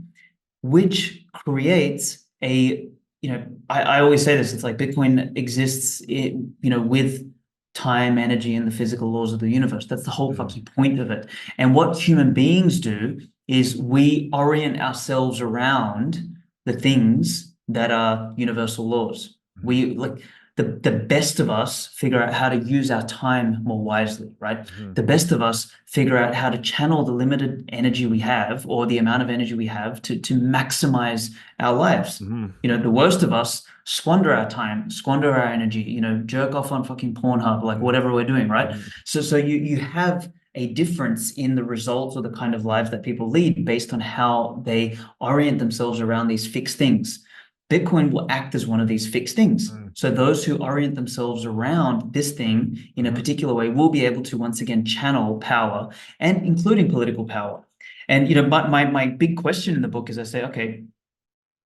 which creates I always say this, it's like Bitcoin exists, with time, energy, and the physical laws of the universe. That's the whole fucking point of it. And what human beings do is we orient ourselves around the things that are universal laws. We like the best of us figure out how to use our time more wisely, right? The best of us figure out how to channel the limited energy we have or the amount of energy we have to maximize our lives. The worst of us squander our time, squander our energy, jerk off on fucking Pornhub, like whatever we're doing, right? So you have a difference in the results or the kind of lives that people lead based on how they orient themselves around these fixed things. Bitcoin will act as one of these fixed things. So those who orient themselves around this thing in a particular way will be able to once again channel power, and including political power. And my big question in the book is, I say, okay,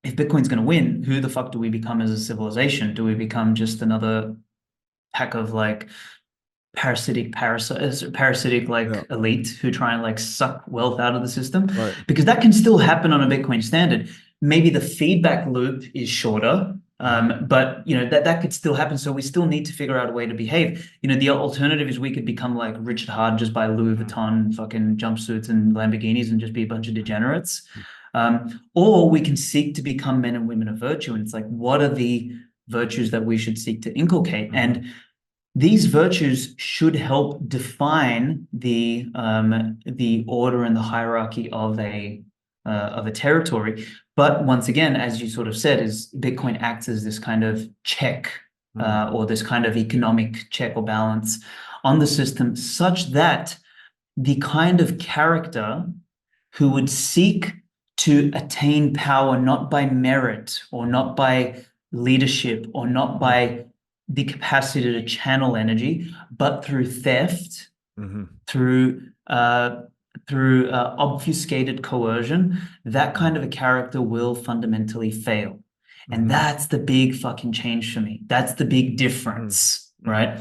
if Bitcoin's going to win, who the fuck do we become as a civilization? Do we become just another pack of like parasitic elite who try and like suck wealth out of the system? Right. Because that can still happen on a Bitcoin standard. Maybe the feedback loop is shorter, but that could still happen. So we still need to figure out a way to behave. The alternative is we could become like Richard Hard, just buy Louis Vuitton fucking jumpsuits and Lamborghinis and just be a bunch of degenerates. Or we can seek to become men and women of virtue. And it's like, what are the virtues that we should seek to inculcate? And these virtues should help define the order and the hierarchy of a territory. But once again, as you sort of said, is Bitcoin acts as this kind of check or this kind of economic check or balance on the system, such that the kind of character who would seek to attain power not by merit or not by leadership or not by the capacity to channel energy, but through theft, through obfuscated coercion, that kind of a character will fundamentally fail. And that's the big fucking change for me. That's the big difference, right?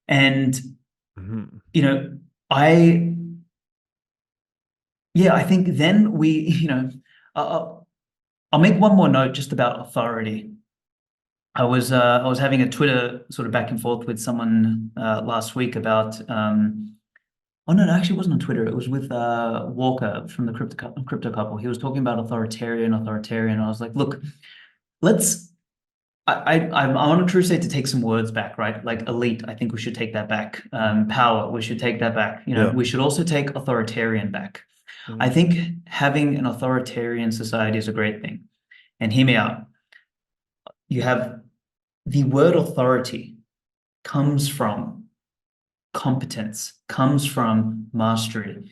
And, I think then I'll make one more note just about authority. I was having a Twitter sort of back and forth with someone last week about oh no, it actually wasn't on Twitter. It was with Walker from the Crypto Couple. He was talking about authoritarian. I was like, look, I'm on a crusade to take some words back, right? Like elite, I think we should take that back. Power, we should take that back. We should also take authoritarian back. I think having an authoritarian society is a great thing. And hear me out. You have the word authority comes from competence, comes from mastery.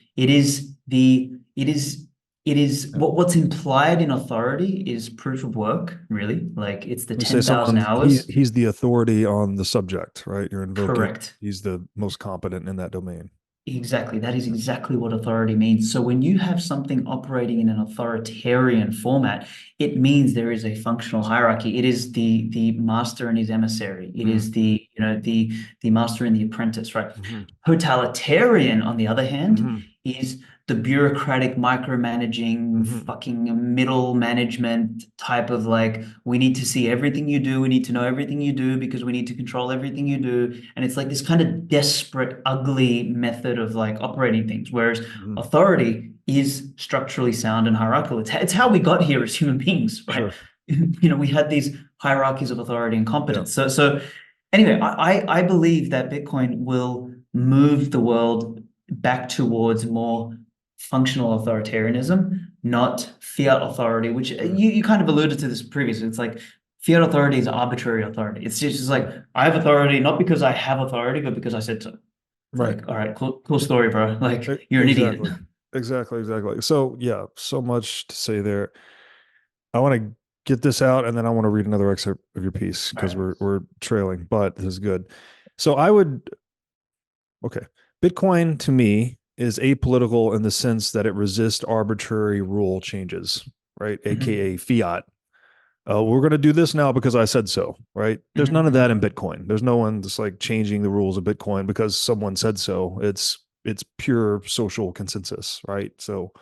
What's implied in authority is proof of work, really. Like it's the 10,000 hours. He's the authority on the subject, right? You're invoking. Correct. He's the most competent in that domain. Exactly. That is exactly what authority means. So when you have something operating in an authoritarian format, it means there is a functional hierarchy. It is the master and his emissary. It is the master and the apprentice, right? Totalitarian, on the other hand, is the bureaucratic, micromanaging, fucking middle management type of like, we need to see everything you do. We need to know everything you do because we need to control everything you do. And it's like this kind of desperate, ugly method of like operating things. Whereas authority is structurally sound and hierarchical. It's how we got here as human beings, right? Sure. We had these hierarchies of authority and competence. Yeah. So anyway, I believe that Bitcoin will move the world back towards more functional authoritarianism, not fiat authority, which you kind of alluded to this previously. It's like fiat authority is arbitrary authority. It's just like, I have authority, not because I have authority, but because I said so. It's right. Like, all right, cool story, bro. Like you're an idiot. Exactly. So yeah, so much to say there. I want to get this out and then I want to read another excerpt of your piece because we're trailing, but this is good. So Bitcoin to me is apolitical in the sense that it resists arbitrary rule changes. right? AKA fiat. We're going to do this now because I said so, right? There's none of that in Bitcoin. There's no one that's like changing the rules of Bitcoin because someone said so. It's pure social consensus, right? So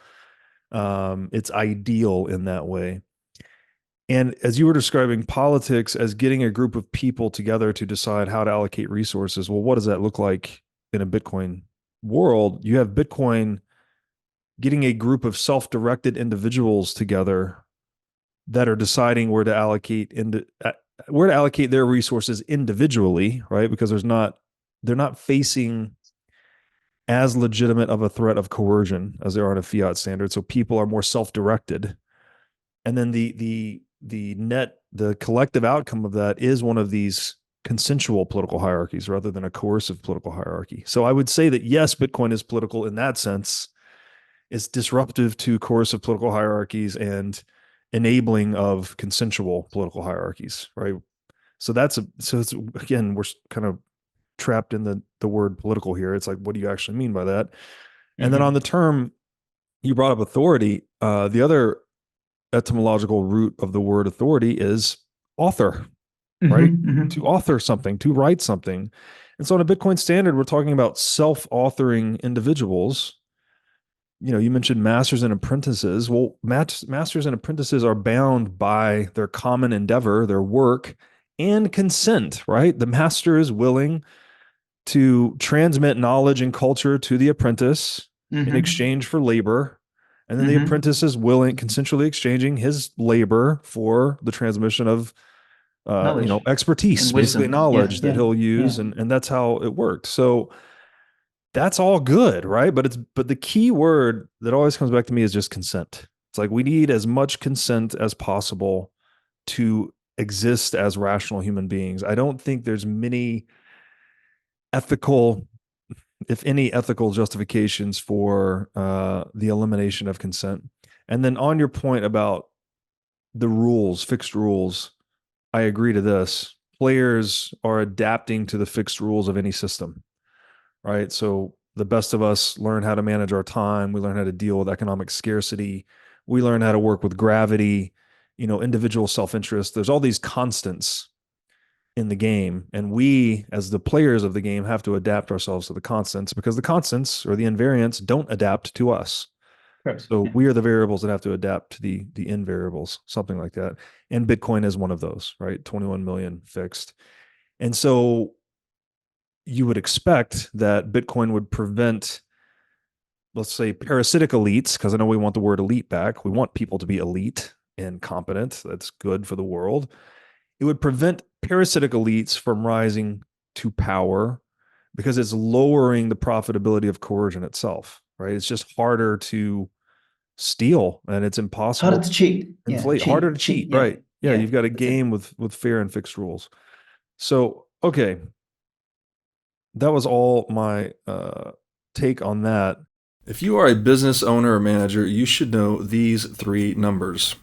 it's ideal in that way. And as you were describing politics as getting a group of people together to decide how to allocate resources, well, what does that look like in a Bitcoin world? You have Bitcoin getting a group of self-directed individuals together that are deciding where to allocate their resources individually, right? Because they're not facing as legitimate of a threat of coercion as they are in a fiat standard. So people are more self-directed. And then the collective outcome of that is one of these consensual political hierarchies rather than a coercive political hierarchy. So I would say that yes, Bitcoin is political in that sense. It's disruptive to coercive political hierarchies and enabling of consensual political hierarchies, right? So it's, again, we're kind of trapped in the word political here. It's like, what do you actually mean by that? And then on the term, you brought up authority. The other etymological root of the word authority is author, right? To author something, to write something. And so in a Bitcoin standard, we're talking about self-authoring individuals. You mentioned masters and apprentices. Well, masters and apprentices are bound by their common endeavor, their work, and consent, right? The master is willing to transmit knowledge and culture to the apprentice in exchange for labor. And then the apprentice is willing, consensually exchanging his labor for the transmission of expertise, basically knowledge that he'll use. And that's how it worked. So that's all good, right? But the key word that always comes back to me is just consent. It's like we need as much consent as possible to exist as rational human beings. I don't think there's many ethical, if any, ethical justifications for the elimination of consent. And then on your point about the rules, fixed rules, I agree to this. Players are adapting to the fixed rules of any system, right? So the best of us learn how to manage our time. We learn how to deal with economic scarcity. We learn how to work with gravity, individual self-interest. There's all these constants in the game. And we, as the players of the game, have to adapt ourselves to the constants because the constants or the invariants don't adapt to us. Correct. So we are the variables that have to adapt to the invariables, something like that. And Bitcoin is one of those, right? 21 million fixed. And so you would expect that Bitcoin would prevent, let's say, parasitic elites, because I know we want the word elite back. We want people to be elite and competent. That's good for the world. It would prevent parasitic elites from rising to power because it's lowering the profitability of coercion itself, right? It's just harder to steal and it's impossible. Harder to cheat. Harder to cheat, right? Yeah, you've got a game with fair and fixed rules. So, okay. That was all my take on that. If you are a business owner or manager, you should know these three numbers: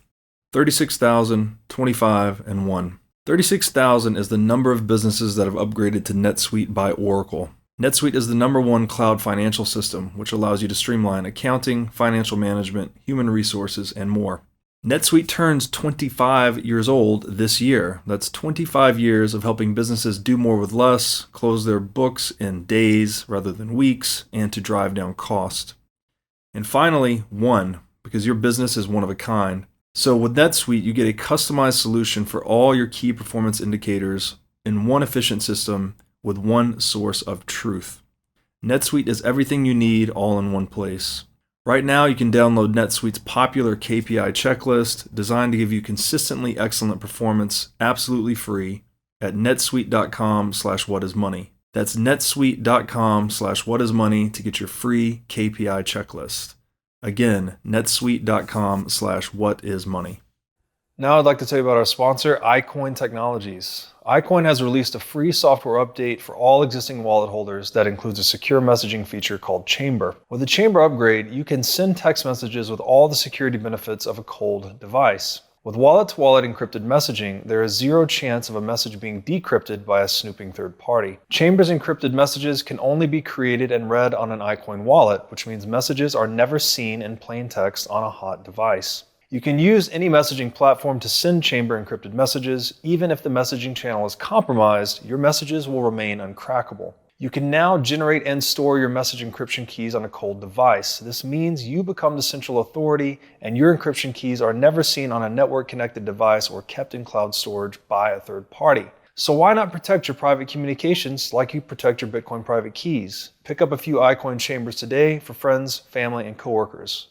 36,000, 25, and 1. 36,000 is the number of businesses that have upgraded to NetSuite by Oracle. NetSuite is the #1 cloud financial system, which allows you to streamline accounting, financial management, human resources, and more. NetSuite turns 25 years old this year. That's 25 years of helping businesses do more with less, close their books in days rather than weeks, and to drive down cost. And finally, 1, because your business is one of a kind. So with NetSuite, you get a customized solution for all your key performance indicators in one efficient system with one source of truth. NetSuite is everything you need all in one place. Right now, you can download NetSuite's popular KPI checklist designed to give you consistently excellent performance absolutely free at netsuite.com/whatismoney. That's netsuite.com/whatismoney to get your free KPI checklist. Again, netsuite.com/whatismoney. Now I'd like to tell you about our sponsor, iCoin Technologies. iCoin has released a free software update for all existing wallet holders that includes a secure messaging feature called Chamber. With the Chamber upgrade, you can send text messages with all the security benefits of a cold device. With wallet-to-wallet encrypted messaging, there is zero chance of a message being decrypted by a snooping third party. Chamber's encrypted messages can only be created and read on an iCoin wallet, which means messages are never seen in plain text on a hot device. You can use any messaging platform to send chamber encrypted messages. Even if the messaging channel is compromised, your messages will remain uncrackable. You can now generate and store your message encryption keys on a cold device. This means you become the central authority, and your encryption keys are never seen on a network-connected device or kept in cloud storage by a third party. So why not protect your private communications like you protect your Bitcoin private keys? Pick up a few iCoin chambers today for friends, family, and coworkers.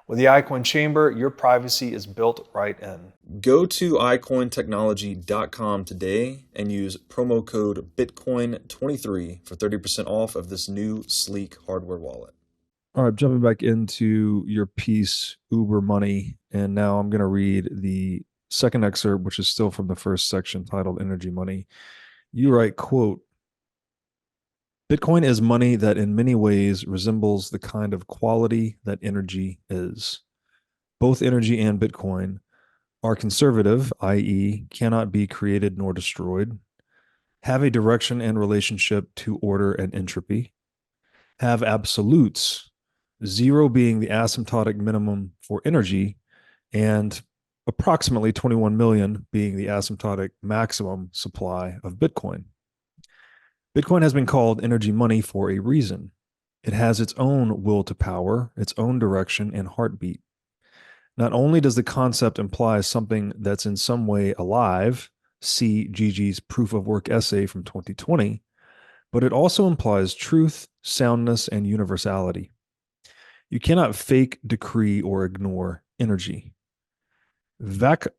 With the iCoin chamber, your privacy is built right in. Go to iCointechnology.com today and use promo code Bitcoin23 for 30% off of this new sleek hardware wallet. All right, jumping back into your piece, UberMoney, and now I'm going to read the second excerpt, which is still from the first section titled Energy Money. You write, quote, Bitcoin is money that in many ways resembles the kind of quality that energy is. Both energy and Bitcoin are conservative, i.e., cannot be created nor destroyed, have a direction and relationship to order and entropy, have absolutes, zero being the asymptotic minimum for energy, and approximately 21 million being the asymptotic maximum supply of Bitcoin. Bitcoin has been called energy money for a reason. It has its own will to power, its own direction and heartbeat. Not only does the concept imply something that's in some way alive, see Gigi's proof of work essay from 2020, but it also implies truth, soundness, and universality. You cannot fake, decree, or ignore energy. Vaclav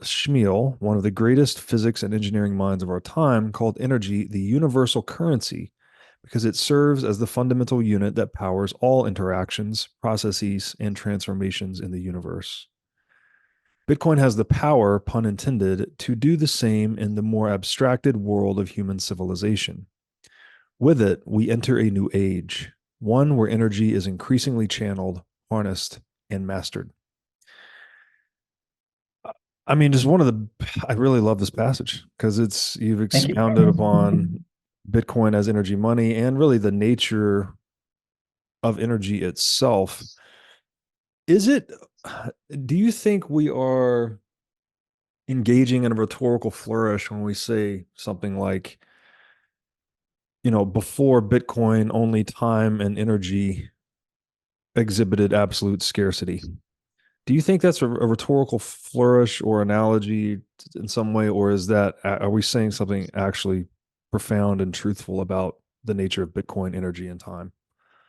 Smil, one of the greatest physics and engineering minds of our time, called energy the universal currency because it serves as the fundamental unit that powers all interactions, processes, and transformations in the universe. Bitcoin has the power, pun intended, to do the same in the more abstracted world of human civilization. With it, we enter a new age, one where energy is increasingly channeled, harnessed, and mastered. I mean, just I really love this passage because you've expounded upon Bitcoin as energy money and really the nature of energy itself. Do you think we are engaging in a rhetorical flourish when we say something like, before Bitcoin, only time and energy exhibited absolute scarcity? Do you think that's a rhetorical flourish or analogy in some way, or are we saying something actually profound and truthful about the nature of Bitcoin, energy, and time?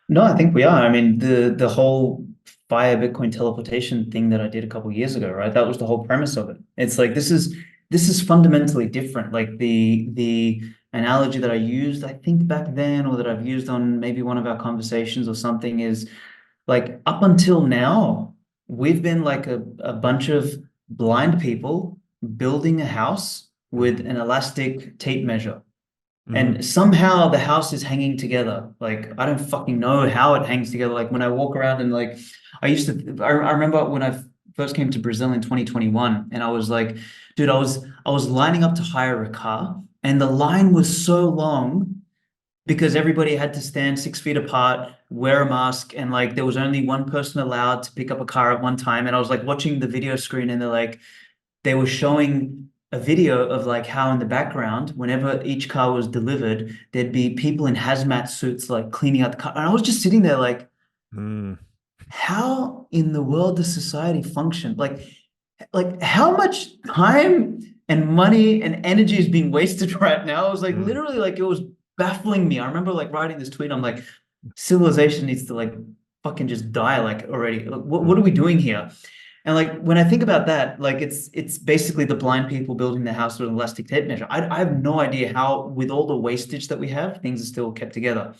No, I think we are. I mean, the whole via Bitcoin teleportation thing that I did a couple of years ago, right? That was the whole premise of it. It's like this is fundamentally different. Like the analogy that I used, I think back then, or that I've used on maybe one of our conversations or something, is like up until now, we've been like a bunch of blind people building a house with an elastic tape measure. And somehow the house is hanging together. Like, I don't fucking know how it hangs together. Like when I walk around and like, I remember when I first came to Brazil in 2021 and I was like, dude, I was lining up to hire a car and the line was so long because everybody had to stand 6 feet apart, wear a mask, and like there was only one person allowed to pick up a car at one time. And I was like watching the video screen and they were showing a video of like how in the background, whenever each car was delivered, there'd be people in hazmat suits like cleaning out the car. And I was just sitting there like, how in the world does society function? Like how much time and money and energy is being wasted right now? I was like, literally, like it was baffling me. I remember like writing this tweet. I'm like, civilization needs to like fucking just die like already. Like, what are we doing here? And like when I think about that, like it's basically the blind people building their house with an elastic tape measure. I have no idea how, with all the wastage that we have, things are still kept together.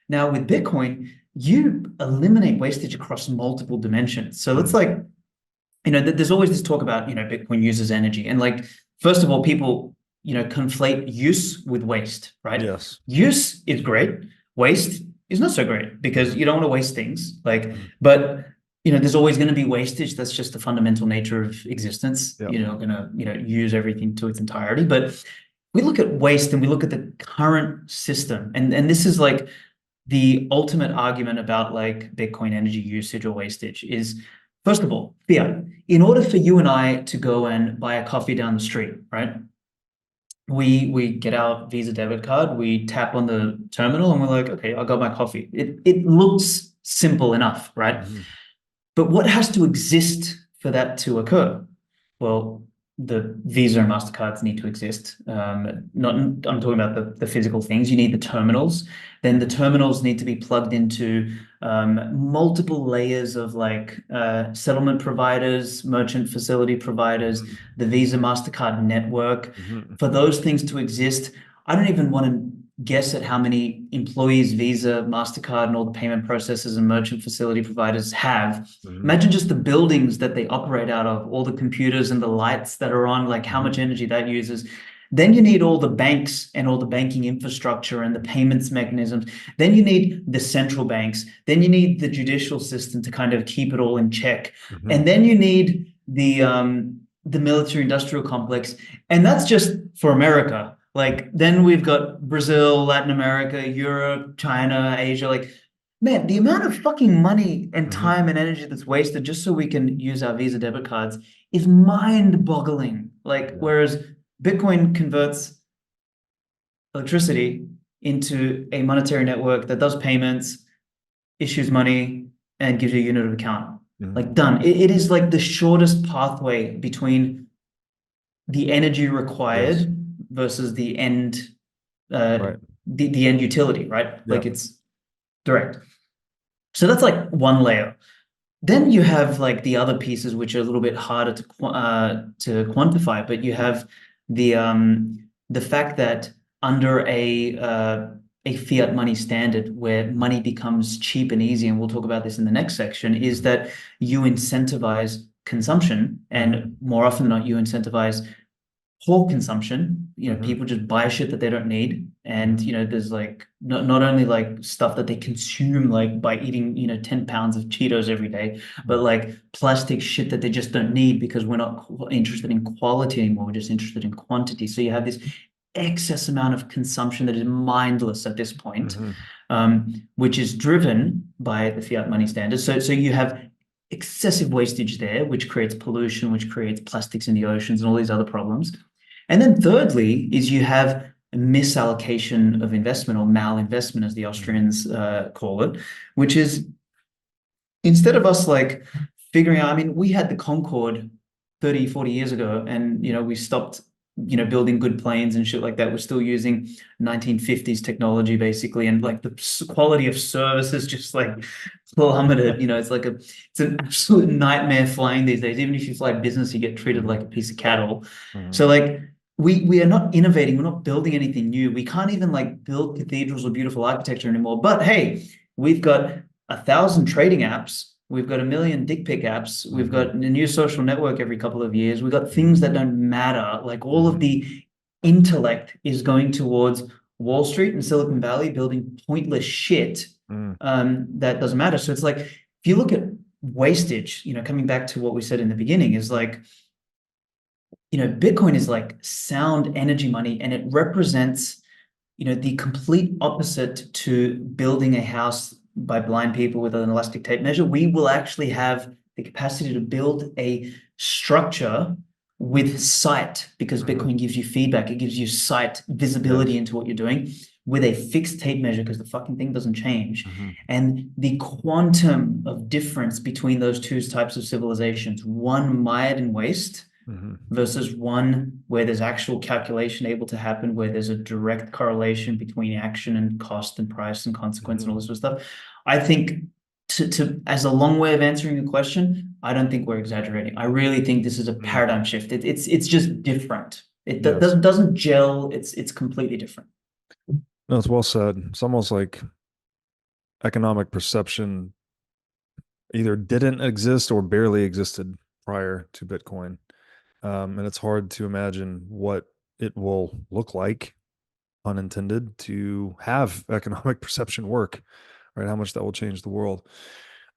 Now with Bitcoin, you eliminate wastage across multiple dimensions. So it's like, there's always this talk about, Bitcoin uses energy. And like, first of all, people, conflate use with waste, right? Yes. Use is great. Waste is not so great because you don't want to waste things. Like, but there's always going to be wastage. That's just the fundamental nature of existence. Yep. You're not going to, use everything to its entirety. But we look at waste and we look at the current system. And this is like the ultimate argument about like Bitcoin energy usage or wastage is, first of all, fiat. In order for you and I to go and buy a coffee down the street, right? We get our Visa debit card, we tap on the terminal, and we're like, okay, I got my coffee. It looks simple enough, right? Mhm. But what has to exist for that to occur? Well, the Visa and MasterCards need to exist. Not, I'm talking about the physical things. You need the terminals. Then the terminals need to be plugged into multiple layers of like settlement providers, merchant facility providers, Mhm. the Visa MasterCard network. Mhm. For those things to exist, I don't even want to guess at how many employees Visa, MasterCard, and all the payment processors and merchant facility providers have. Mhm. Imagine just the buildings that they operate out of, all the computers and the lights that are on, like how much energy that uses. Then you need all the banks and all the banking infrastructure and the payments mechanisms. Then you need the central banks. Then you need the judicial system to kind of keep it all in check. Mhm. And then you need the military industrial complex. And that's just for America. Like then we've got Brazil, Latin America, Europe, China, Asia. Like, man, the amount of fucking money and time and energy that's wasted just so we can use our Visa debit cards is mind-boggling. Like, whereas Bitcoin converts electricity into a monetary network that does payments, issues money, and gives you a unit of account. Like done. It is like the shortest pathway between the energy required versus the end Right. the end utility, right? Like Yeah. it's direct. So that's like one layer. Then you have like the other pieces which are a little bit harder to quantify, but you have the fact that under a fiat money standard where money becomes cheap and easy, and we'll talk about this in the next section, is that you incentivize consumption, and more often than not, you incentivize poor consumption. You know, people just buy shit that they don't need. And, you know, there's like not only like stuff that they consume, like by eating, you know, 10 pounds of Cheetos every day, but like plastic shit that they just don't need because we're not interested in quality anymore. We're just interested in quantity. So you have this excess amount of consumption that is mindless at this point, which is driven by the fiat money standard. So you have excessive wastage there, which creates pollution, which creates plastics in the oceans and all these other problems. And then thirdly is you have a misallocation of investment, or malinvestment, as the Austrians call it, which is instead of us like figuring out, I mean, we had the Concorde 30, 40 years ago, and, you know, we stopped, you know, building good planes and shit like that. We're still using 1950s technology basically. And like the quality of service is just like plummeted. You know, it's an absolute nightmare flying these days. Even if you fly business, you get treated like a piece of cattle. So like, we are not innovating. We're not building anything new. We can't even like build cathedrals or beautiful architecture anymore. But hey, we've got 1,000 trading apps. We've got 1 million dick pic apps. We've got a new social network every couple of years. We've got things that don't matter. Like all of the intellect is going towards Wall Street and Silicon Valley building pointless shit that doesn't matter. So it's like, if you look at wastage, you know, coming back to what we said in the beginning, is like, you know, Bitcoin is like sound energy money, and it represents, you know, the complete opposite to building a house by blind people with an elastic tape measure. We will actually have the capacity to build a structure with sight, because Bitcoin gives you feedback. It gives you sight, visibility into what you're doing, with a fixed tape measure, because the fucking thing doesn't change. And the quantum of difference between those two types of civilizations, one mired in waste versus one where there's actual calculation able to happen, where there's a direct correlation between action and cost and price and consequence and all this sort of stuff. I think to as a long way of answering the question, I don't think we're exaggerating. I really think this is a paradigm shift. It's just different. It doesn't gel. It's completely different. No, it's well said. It's almost like economic perception either didn't exist or barely existed prior to Bitcoin. And it's hard to imagine what it will look like, unintended, to have economic perception work, right? How much that will change the world.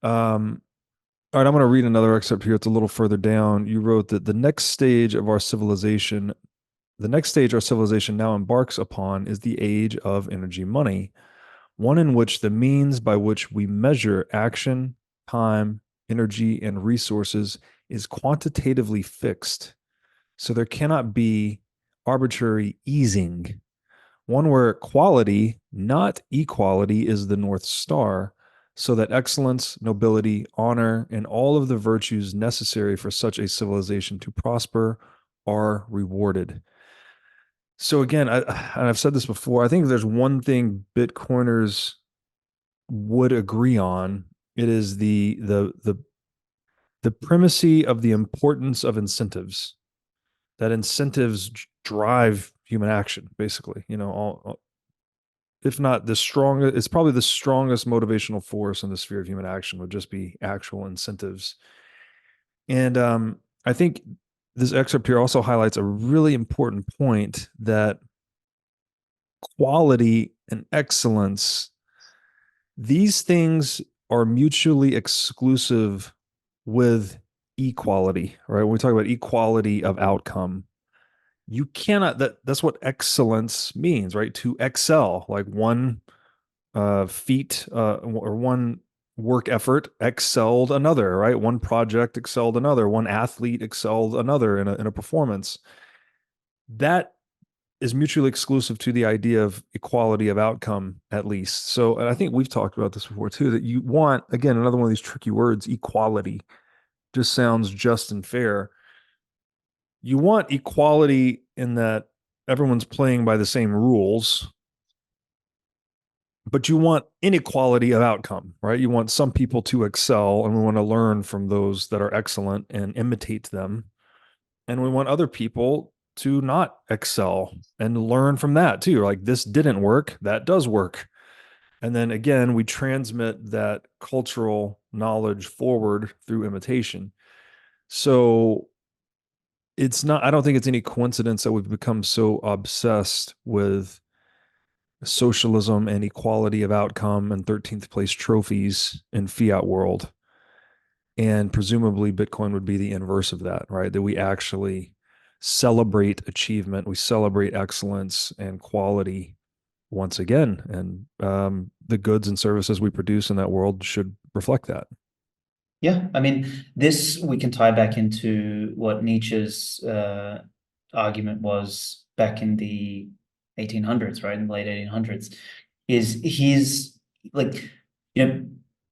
All right, I'm going to read another excerpt here. It's a little further down. You wrote that the next stage our civilization now embarks upon is the age of energy money, one in which the means by which we measure action, time, energy, and resources is quantitatively fixed. So there cannot be arbitrary easing. One where quality, not equality, is the North Star, so that excellence, nobility, honor, and all of the virtues necessary for such a civilization to prosper are rewarded. So again, I've said this before, I think if there's one thing Bitcoiners would agree on, it is the primacy of the importance of incentives. That incentives drive human action, basically. If not the strongest, it's probably the strongest motivational force in the sphere of human action would just be actual incentives. And I think this excerpt here also highlights a really important point, that quality and excellence, these things are mutually exclusive with equality, right? When we talk about equality of outcome, you cannot, that's what excellence means, right? To excel, like one feat or one work effort excelled another, right? One project excelled another, one athlete excelled another in a performance. That is mutually exclusive to the idea of equality of outcome, at least. So, and I think we've talked about this before too, that you want, again, another one of these tricky words, equality, just sounds just and fair. You want equality in that everyone's playing by the same rules, but you want inequality of outcome, right? You want some people to excel, and we want to learn from those that are excellent and imitate them. And we want other people to not excel and learn from that too. Like, this didn't work, that does work. And then again, we transmit that cultural knowledge forward through imitation. So I don't think it's any coincidence that we've become so obsessed with socialism and equality of outcome and 13th place trophies in fiat world. And presumably Bitcoin would be the inverse of that, right? That we actually celebrate achievement, we celebrate excellence and quality once again. And the goods and services we produce in that world should reflect that. Yeah, I mean, this we can tie back into what Nietzsche's argument was back in the 1800s, right? In the late 1800s, is he's like,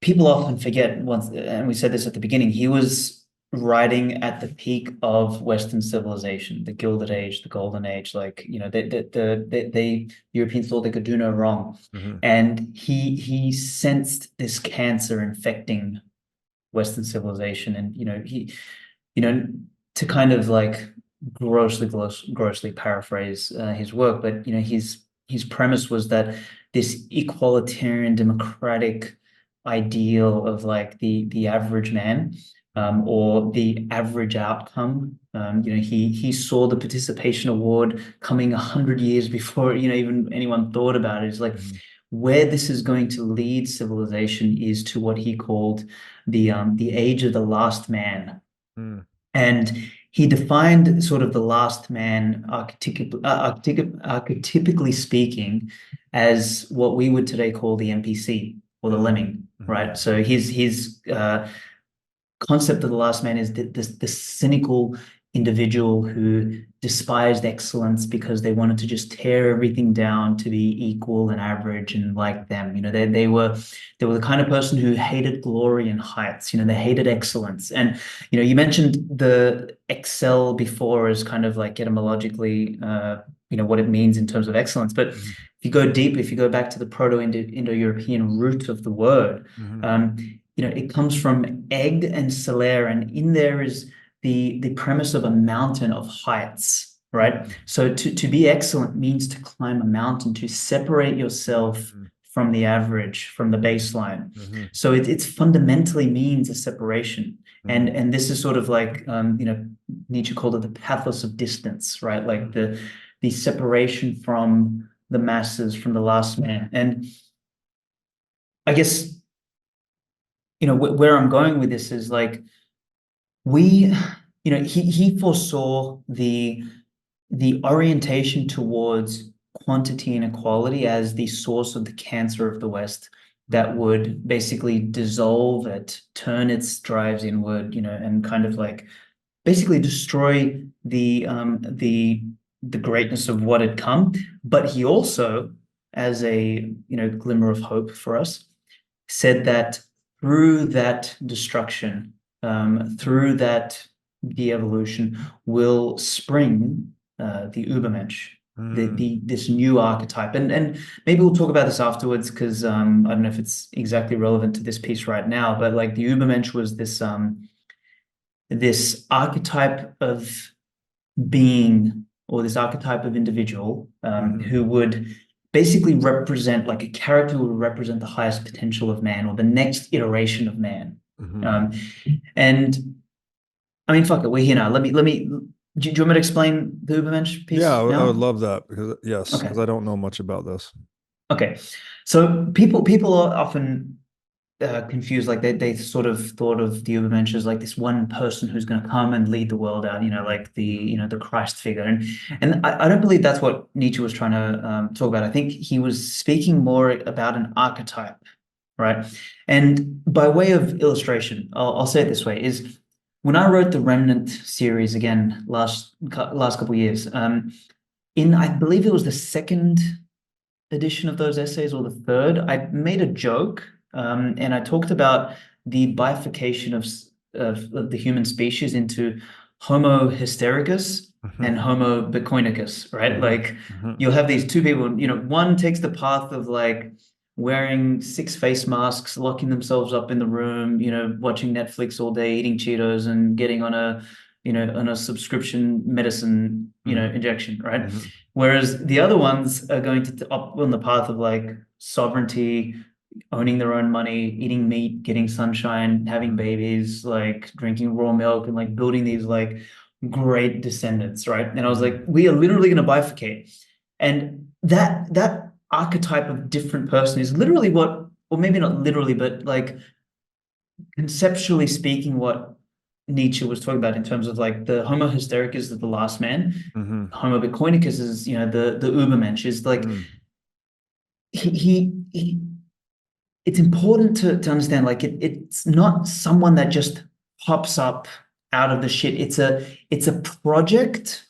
people often forget once, and we said this at the beginning, he was writing at the peak of Western civilization, the Gilded Age, the Golden Age. Like, they Europeans thought they could do no wrong. Mm-hmm. And he sensed this cancer infecting Western civilization, and he, to kind of like grossly paraphrase his work, but his premise was that this equalitarian democratic ideal of like the average man, or the average outcome. He saw the participation award coming 100 years before even anyone thought about it. It's like, where this is going to lead civilization is to what he called the age of the last man. And he defined sort of the last man archetypically speaking as what we would today call the NPC or the lemming, right? So his concept of the last man is the cynical individual who despised excellence because they wanted to just tear everything down to be equal and average and like them. They were the kind of person who hated glory and heights. They hated excellence. And you mentioned the excel before as kind of like etymologically what it means in terms of excellence. But if you go deep, if you go back to the Proto-Indo-European root of the word, it comes from egg and celere, and in there is the premise of a mountain of heights, right? So to be excellent means to climb a mountain, to separate yourself from the average, from the baseline. So it's fundamentally means a separation. And this is sort of like, Nietzsche called it the pathos of distance, right? Like the separation from the masses, from the last man. And I guess, where I'm going with this is like, he foresaw the orientation towards quantity and equality as the source of the cancer of the West. that would basically dissolve it, turn its drives inward, and kind of like basically destroy the greatness of what had come. But he also, as a glimmer of hope for us, said that through that destruction, through that de-evolution, will spring the Übermensch, this new archetype. And maybe we'll talk about this afterwards, because I don't know if it's exactly relevant to this piece right now, but like the Übermensch was this archetype of being, or this archetype of individual, who would basically represent, like a character who would represent the highest potential of man, or the next iteration of man. And I mean, fuck it, we're here now. Let me. Do you want me to explain the Übermensch piece? Yeah, I now? would love that, because Okay. because I don't know much about this. Okay, so people are often confused. Like they sort of thought of the Übermensch as like this one person who's going to come and lead the world out, like the Christ figure. And I don't believe that's what Nietzsche was trying to talk about. I think he was speaking more about an archetype, right? And by way of illustration, I'll say it this way: is when I wrote the Remnant series again last couple of years, in, I believe it was the second edition of those essays, or the third, I made a joke, and I talked about the bifurcation of the human species into Homo hystericus and Homo bitcoinicus, right? Like you'll have these two people, one takes the path of like wearing 6 face masks, locking themselves up in the room, watching Netflix all day, eating Cheetos, and getting on a subscription medicine, injection, right? Whereas the other ones are going to up on the path of like sovereignty, owning their own money, eating meat, getting sunshine, having babies, like drinking raw milk, and like building these like great descendants, right? And I was like, we are literally going to bifurcate. And that archetype of different person is literally what, or maybe not literally, but like conceptually speaking, what Nietzsche was talking about in terms of like the Homo hystericus is the last man, Homo bitcoinicus is the Übermensch, is like he it's important to understand, like it's not someone that just pops up out of the shit. It's a project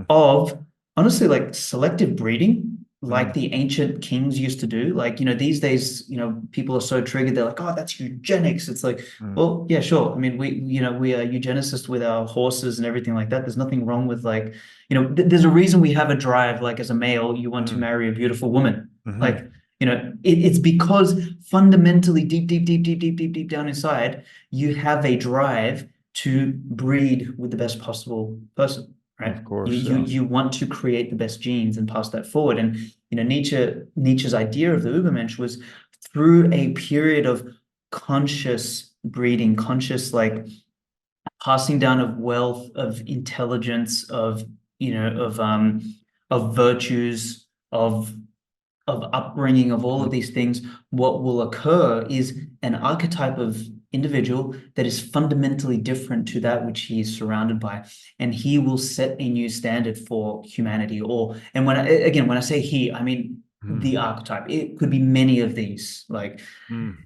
of, honestly, like selective breeding, like the ancient kings used to do. Like, these days, people are so triggered, they're like, oh, that's eugenics. It's like, well, yeah, sure. I mean, we are eugenicists with our horses and everything like that. There's nothing wrong with like, there's a reason we have a drive, like as a male, you want to marry a beautiful woman. Like, it's because fundamentally deep down inside, you have a drive to breed with the best possible person. Right? Of course, you want to create the best genes and pass that forward. And Nietzsche's idea of the Übermensch was through a period of conscious breeding, conscious like passing down of wealth, of intelligence, of virtues, of upbringing, of all of these things. What will occur is an archetype of individual that is fundamentally different to that which he is surrounded by, and he will set a new standard for humanity. And when I say he, I mean the archetype. It could be many of these, like,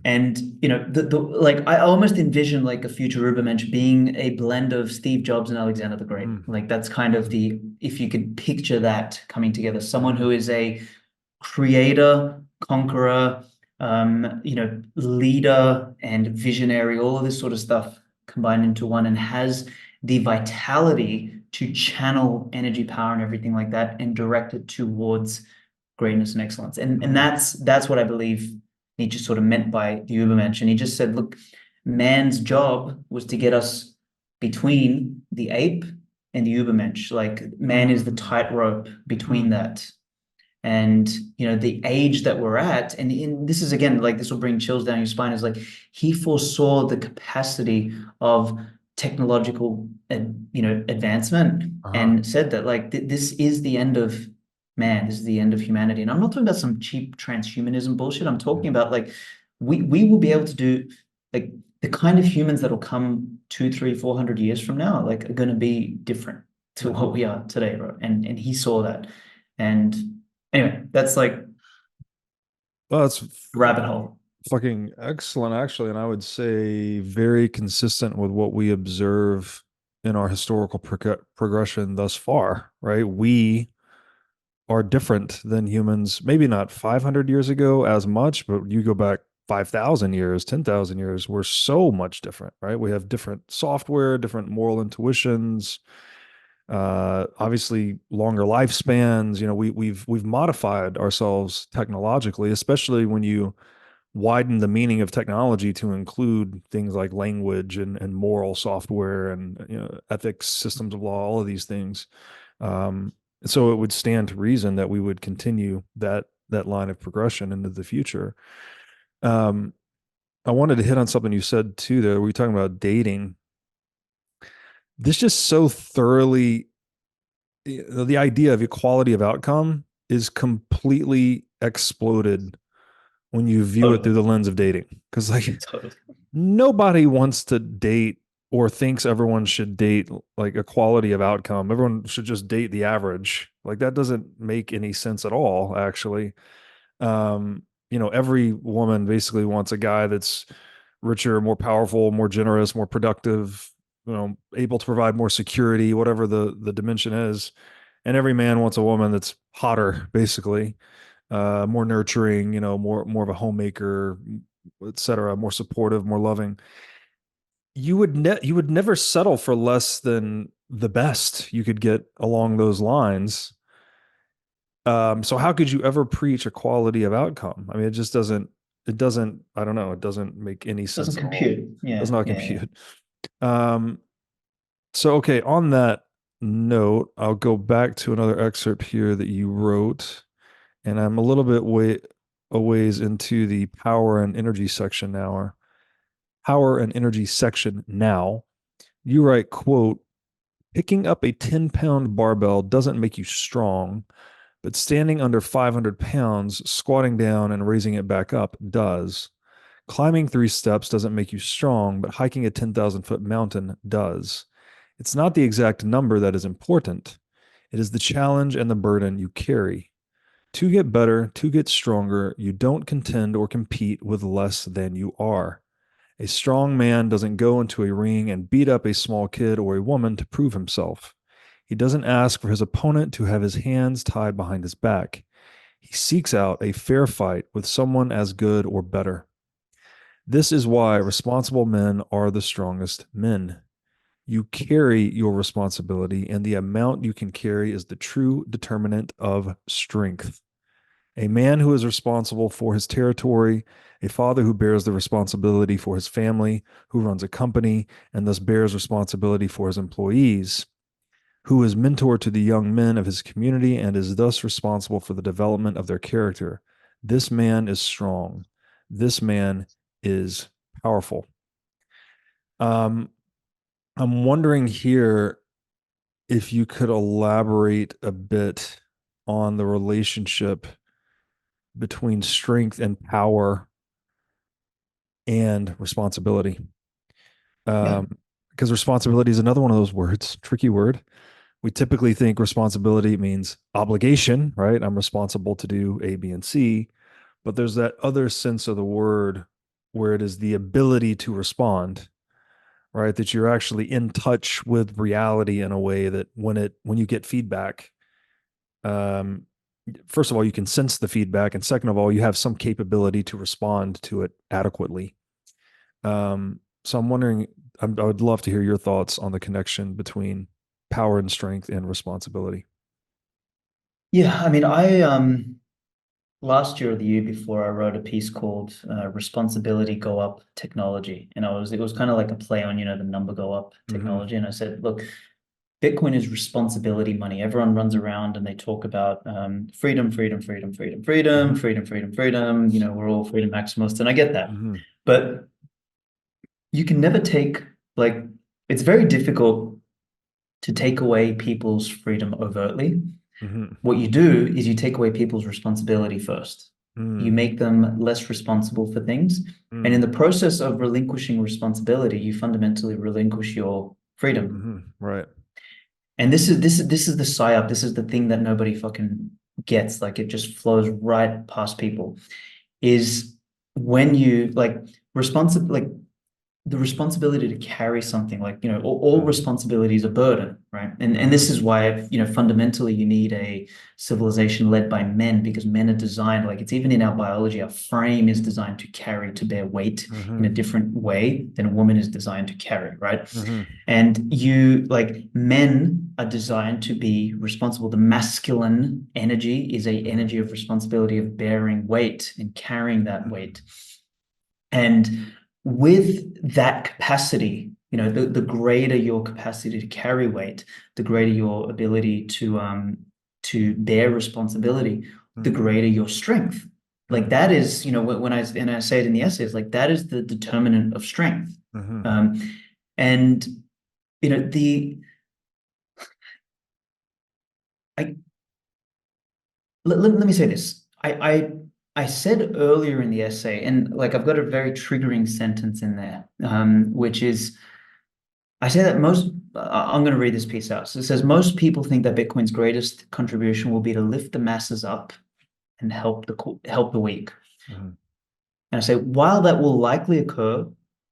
and like I almost envision like a future Übermensch being a blend of Steve Jobs and Alexander the Great. Like that's kind of if you could picture that coming together, someone who is a creator, conqueror, leader and visionary, all of this sort of stuff combined into one, and has the vitality to channel energy, power, and everything like that, and direct it towards greatness and excellence. And that's what I believe Nietzsche sort of meant by the Übermensch. And he just said, look, man's job was to get us between the ape and the Übermensch. Like man is the tightrope between that. And the age that we're at, and this is, again, like this will bring chills down your spine, is like he foresaw the capacity of technological advancement, and said that like this is the end of man, this is the end of humanity. And I'm not talking about some cheap transhumanism bullshit. I'm talking about like we will be able to do, like, the kind of humans that will come 200, 300, 400 years from now, like, are going to be different to what we are today, bro. And he saw that. And anyway, that's like, well, it's rabbit hole. Fucking excellent, actually. And I would say very consistent with what we observe in our historical progression thus far, right? We are different than humans, maybe not 500 years ago as much, but you go back 5,000 years, 10,000 years, we're so much different, right? We have different software, different moral intuitions, obviously longer lifespans. You know, we've modified ourselves technologically, especially when you widen the meaning of technology to include things like language and moral software and, you know, ethics, systems of law, all of these things. Um, so it would stand to reason that we would continue that line of progression into the future. Um, I wanted to hit on something you said too. There, we were talking about dating. This just so thoroughly, the idea of equality of outcome is completely exploded when you view it through Totally. the lens of dating. Because like Totally. nobody wants to date or thinks everyone should date like equality of outcome. Everyone should just date the average. Like that doesn't make any sense at all, actually. You know, every woman basically wants a guy that's richer, more powerful, more generous, more productive, you know, able to provide more security, whatever the dimension is. And every man wants a woman that's hotter, basically, more nurturing, you know, more of a homemaker, etc., more supportive, more loving. You would never settle for less than the best you could get along those lines. So how could you ever preach equality of outcome? I mean, it doesn't, I don't know, it doesn't make any Doesn't sense at all. compute. It does Yeah, not yeah, yeah. compute. Um, so, okay, on that note, I'll go back to another excerpt here that you wrote, and I'm a little bit a ways into the power and energy section now, or power and energy section now. You write, quote, picking up a 10-pound barbell doesn't make you strong, but standing under 500 pounds, squatting down and raising it back up does. Climbing 3 steps doesn't make you strong, but hiking a 10,000-foot mountain does. It's not the exact number that is important. It is the challenge and the burden you carry. To get better, to get stronger, you don't contend or compete with less than you are. A strong man doesn't go into a ring and beat up a small kid or a woman to prove himself. He doesn't ask for his opponent to have his hands tied behind his back. He seeks out a fair fight with someone as good or better. This is why responsible men are the strongest men. You carry your responsibility, and the amount you can carry is the true determinant of strength. A man who is responsible for his territory, a father who bears the responsibility for his family, who runs a company and thus bears responsibility for his employees, who is mentor to the young men of his community and is thus responsible for the development of their character. This man is strong. This man is powerful. I'm wondering here if you could elaborate a bit on the relationship between strength and power and responsibility. Yeah. Because responsibility is another one of those words, tricky word. We typically think responsibility means obligation, right? I'm responsible to do A, B, and C. But there's that other sense of the word where it is the ability to respond, right? That you're actually in touch with reality in a way that when you get feedback, um, first of all, you can sense the feedback, and second of all, you have some capability to respond to it adequately. So I'm wondering, I would love to hear your thoughts on the connection between power and strength and responsibility. Yeah, I mean, I last year or the year before, I wrote a piece called "Responsibility Go Up Technology," and it was kind of like a play on, you know, the number go up Mm-hmm. technology. And I said, look, Bitcoin is responsibility money. Everyone runs around and they talk about freedom, freedom, freedom, freedom, freedom, Mm-hmm. freedom, freedom, freedom. You know, we're all freedom maximalists, and I get that. Mm-hmm. But you can never take, like, it's very difficult to take away people's freedom overtly. Mm-hmm. What you do is you take away people's responsibility first. You Mm-hmm. make them less responsible for things. And in the process of relinquishing responsibility, you fundamentally relinquish your freedom. Mm-hmm. Right. And this is the psyop. This is the thing that nobody fucking gets. Like, it just flows right past people. Is when you like the responsibility to carry something, like, all responsibility is a burden, right? And this is why, fundamentally you need a civilization led by men, because men are designed, like, it's even in our biology, our frame is designed to carry, to bear weight in a different way than a woman is designed to carry, right? And men are designed to be responsible. The masculine energy is a energy of responsibility, of bearing weight and carrying that weight. And with that capacity, the greater your capacity to carry weight, the greater your ability to bear responsibility, the greater your strength. Like, that is, when I say it in the essays, like, that is the determinant of strength. And let me say this. I said earlier in the essay, and like, I've got a very triggering sentence in there, which is, I say that I'm going to read this piece out. So it says, most people think that Bitcoin's greatest contribution will be to lift the masses up and help the weak. And I say, while that will likely occur,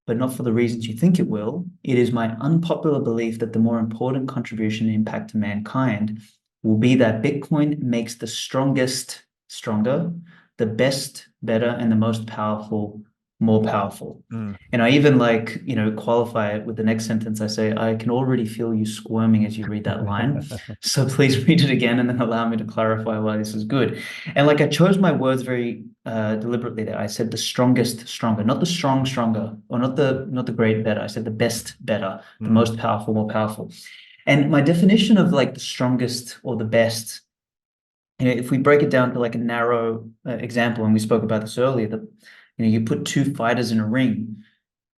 but not for the reasons you think it will, it is my unpopular belief that the more important contribution and impact to mankind will be that Bitcoin makes the strongest stronger, the best better, and the most powerful more powerful. And I even qualify it with the next sentence. I say, I can already feel you squirming as you read that line. So please read it again and then allow me to clarify why this is good. And I chose my words very deliberately there. I said the strongest stronger, not the strong stronger, or not the great better. I said the best better, the most powerful more powerful. And my definition of the strongest or the best, if we break it down to a narrow example, and we spoke about this earlier, that you put two fighters in a ring,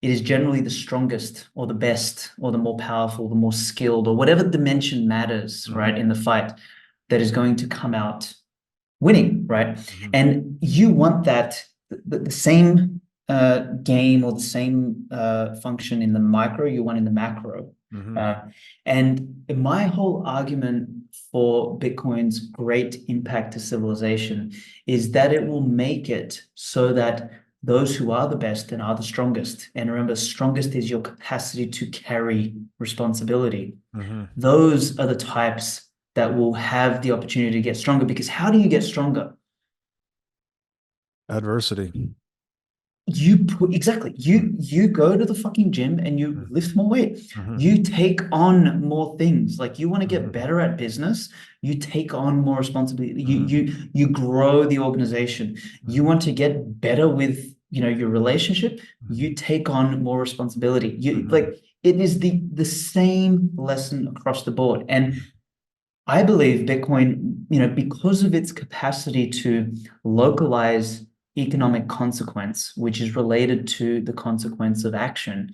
it is generally the strongest or the best or the more powerful, the more skilled, or whatever dimension matters, right, in the fight, that is going to come out winning, right? And you want that, the same game or the same function in the micro you want in the macro. And my whole argument for Bitcoin's great impact to civilization is that it will make it so that those who are the best and are the strongest, and remember, strongest is your capacity to carry responsibility. Those are the types that will have the opportunity to get stronger. Because how do you get stronger? Adversity. You go to the fucking gym and you lift more weight. You take on more things. Like, you want to get better at business, you take on more responsibility. You grow the organization. You want to get better with your relationship, you take on more responsibility. It is the same lesson across the board. And I believe Bitcoin, because of its capacity to localize economic consequence, which is related to the consequence of action,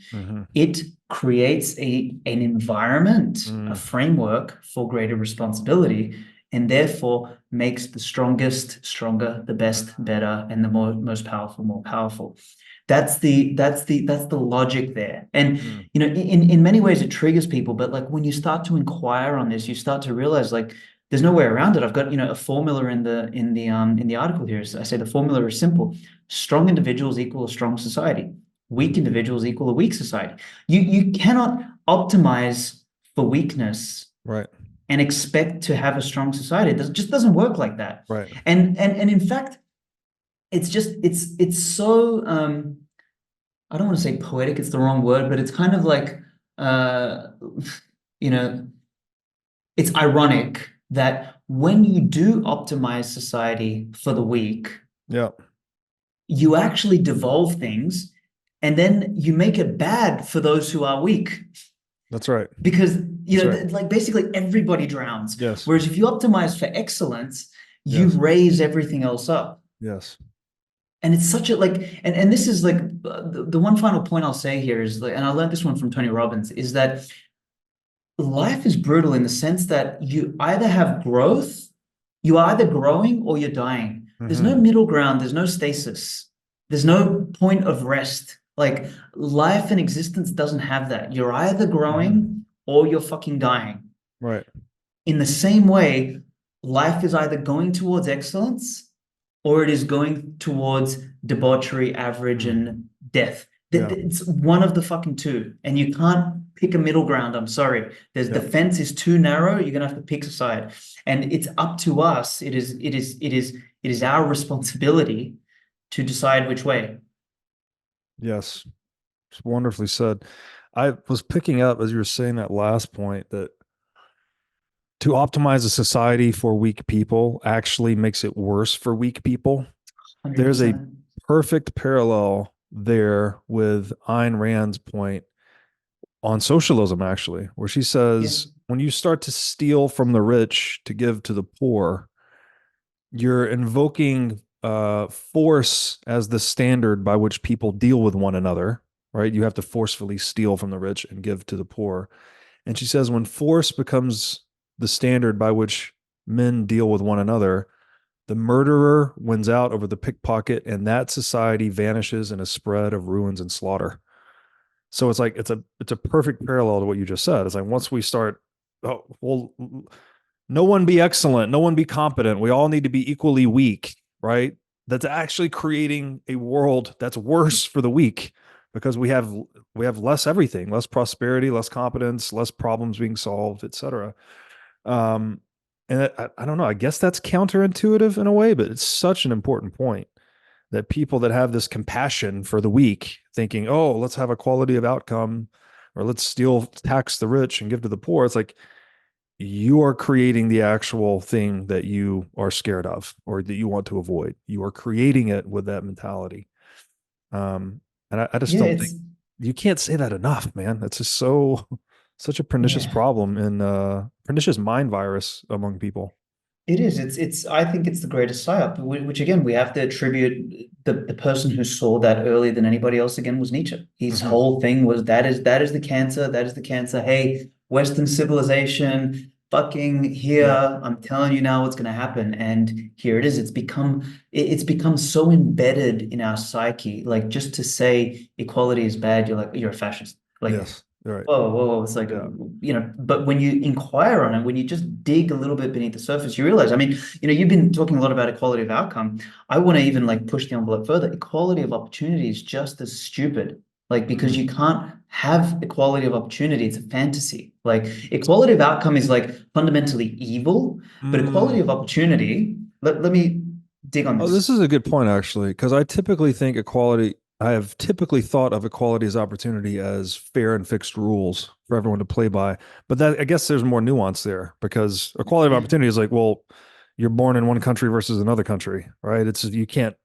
it creates an environment, a framework for greater responsibility, and therefore makes the strongest stronger, the best better, and the most powerful more powerful. That's the logic there. And in many ways it triggers people, but when you start to inquire on this, you start to realize there's no way around it. I've got a formula in the article here. I say the formula is simple: strong individuals equal a strong society. Weak individuals equal a weak society. You cannot optimize for weakness, right, and expect to have a strong society. It just doesn't work like that. Right. And in fact, it's so I don't want to say poetic, it's the wrong word, but it's kind of it's ironic that when you do optimize society for the weak, you actually devolve things, and then you make it bad for those who are weak. That's right. Because basically everybody drowns. Yes. Whereas if you optimize for excellence, you raise everything else up. Yes. And it's such a and this is the one final point I'll say here is and I learned this one from Tony Robbins, is that life is brutal in the sense that you either have growth, you are either growing or you're dying. There's no middle ground, there's no stasis, there's no point of rest. Life and existence doesn't have that. You're either growing or you're fucking dying. Right. In the same way, life is either going towards excellence or it is going towards debauchery, average, and death. Yeah. It's one of the fucking two, and you can't pick a middle ground. I'm sorry. The Yeah. fence is too narrow. You're gonna have to pick a side, and it's up to us. It is our responsibility to decide which way. Yes. It's wonderfully said. I was picking up as you were saying that last point that to optimize a society for weak people actually makes it worse for weak people. There's a 100%. perfect parallel there with Ayn Rand's point on socialism, actually, where she Yeah. says when you start to steal from the rich to give to the poor, you're invoking force as the standard by which people deal with one another, right? You have to forcefully steal from the rich and give to the poor. And she says when force becomes the standard by which men deal with one another, the murderer wins out over the pickpocket, and that society vanishes in a spread of ruins and slaughter. So it's like it's a perfect parallel to what you just said. It's like once we start, oh well, no one be excellent, no one be competent. We all need to be equally weak, right? That's actually creating a world that's worse for the weak because we have less everything, less prosperity, less competence, less problems being solved, etc. Um, and I don't know. I guess that's counterintuitive in a way, but it's such an important point that people that have this compassion for the weak, thinking, "Oh, let's have a quality of outcome, or let's steal, tax the rich, and give to the poor." It's like you are creating the actual thing that you are scared of or that you want to avoid. You are creating it with that mentality. And I just Yeah, don't think you can't say that enough, man. That's just such a pernicious yeah. problem and pernicious mind virus among people. It is. I think it's the greatest psyop, which again, we have to attribute the person who saw that earlier than anybody else again was Nietzsche. His Mhm. whole thing was that is the cancer, that is the cancer. Hey, Western civilization, fucking here, Yeah. I'm telling you now what's going to happen. And here it is. It's become so embedded in our psyche. Like just to say equality is bad, you're like, you're a fascist. Like Yes. You're right. whoa, whoa, whoa. It's like, Yeah. but when you inquire on it, when you just dig a little bit beneath the surface, you realize, I mean, you've been talking a lot about equality of outcome. I want to even like push the envelope further. Equality of opportunity is just as stupid. Like, because Mm. you can't have equality of opportunity. It's a fantasy. Like, equality of outcome is like fundamentally evil, but equality Mm. of opportunity, let me dig on Oh, this. this is a good point, actually, because I have typically thought of equality as opportunity as fair and fixed rules for everyone to play by. But that, I guess there's more nuance there because equality of Yeah. opportunity is like, well, you're born in one country versus another country, right? It's you can't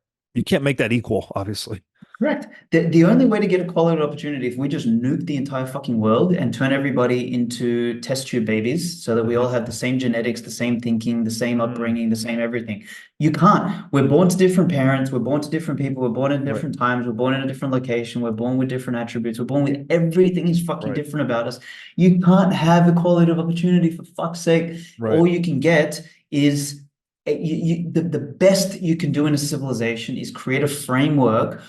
make that equal, obviously. Correct. The only way to get equality of opportunity, if we just nuke the entire fucking world and turn everybody into test tube babies so that we all Mhm. have the same genetics, the same thinking, the same Mm. upbringing, the same everything. You can't. We're born to different parents. We're born to different people. We're born in Right, different times. We're born in a different location. We're born with different attributes. We're born with everything is fucking right, different about us. You can't have equality of opportunity for fuck's sake. right. All you can get is the best you can do in a civilization is create a framework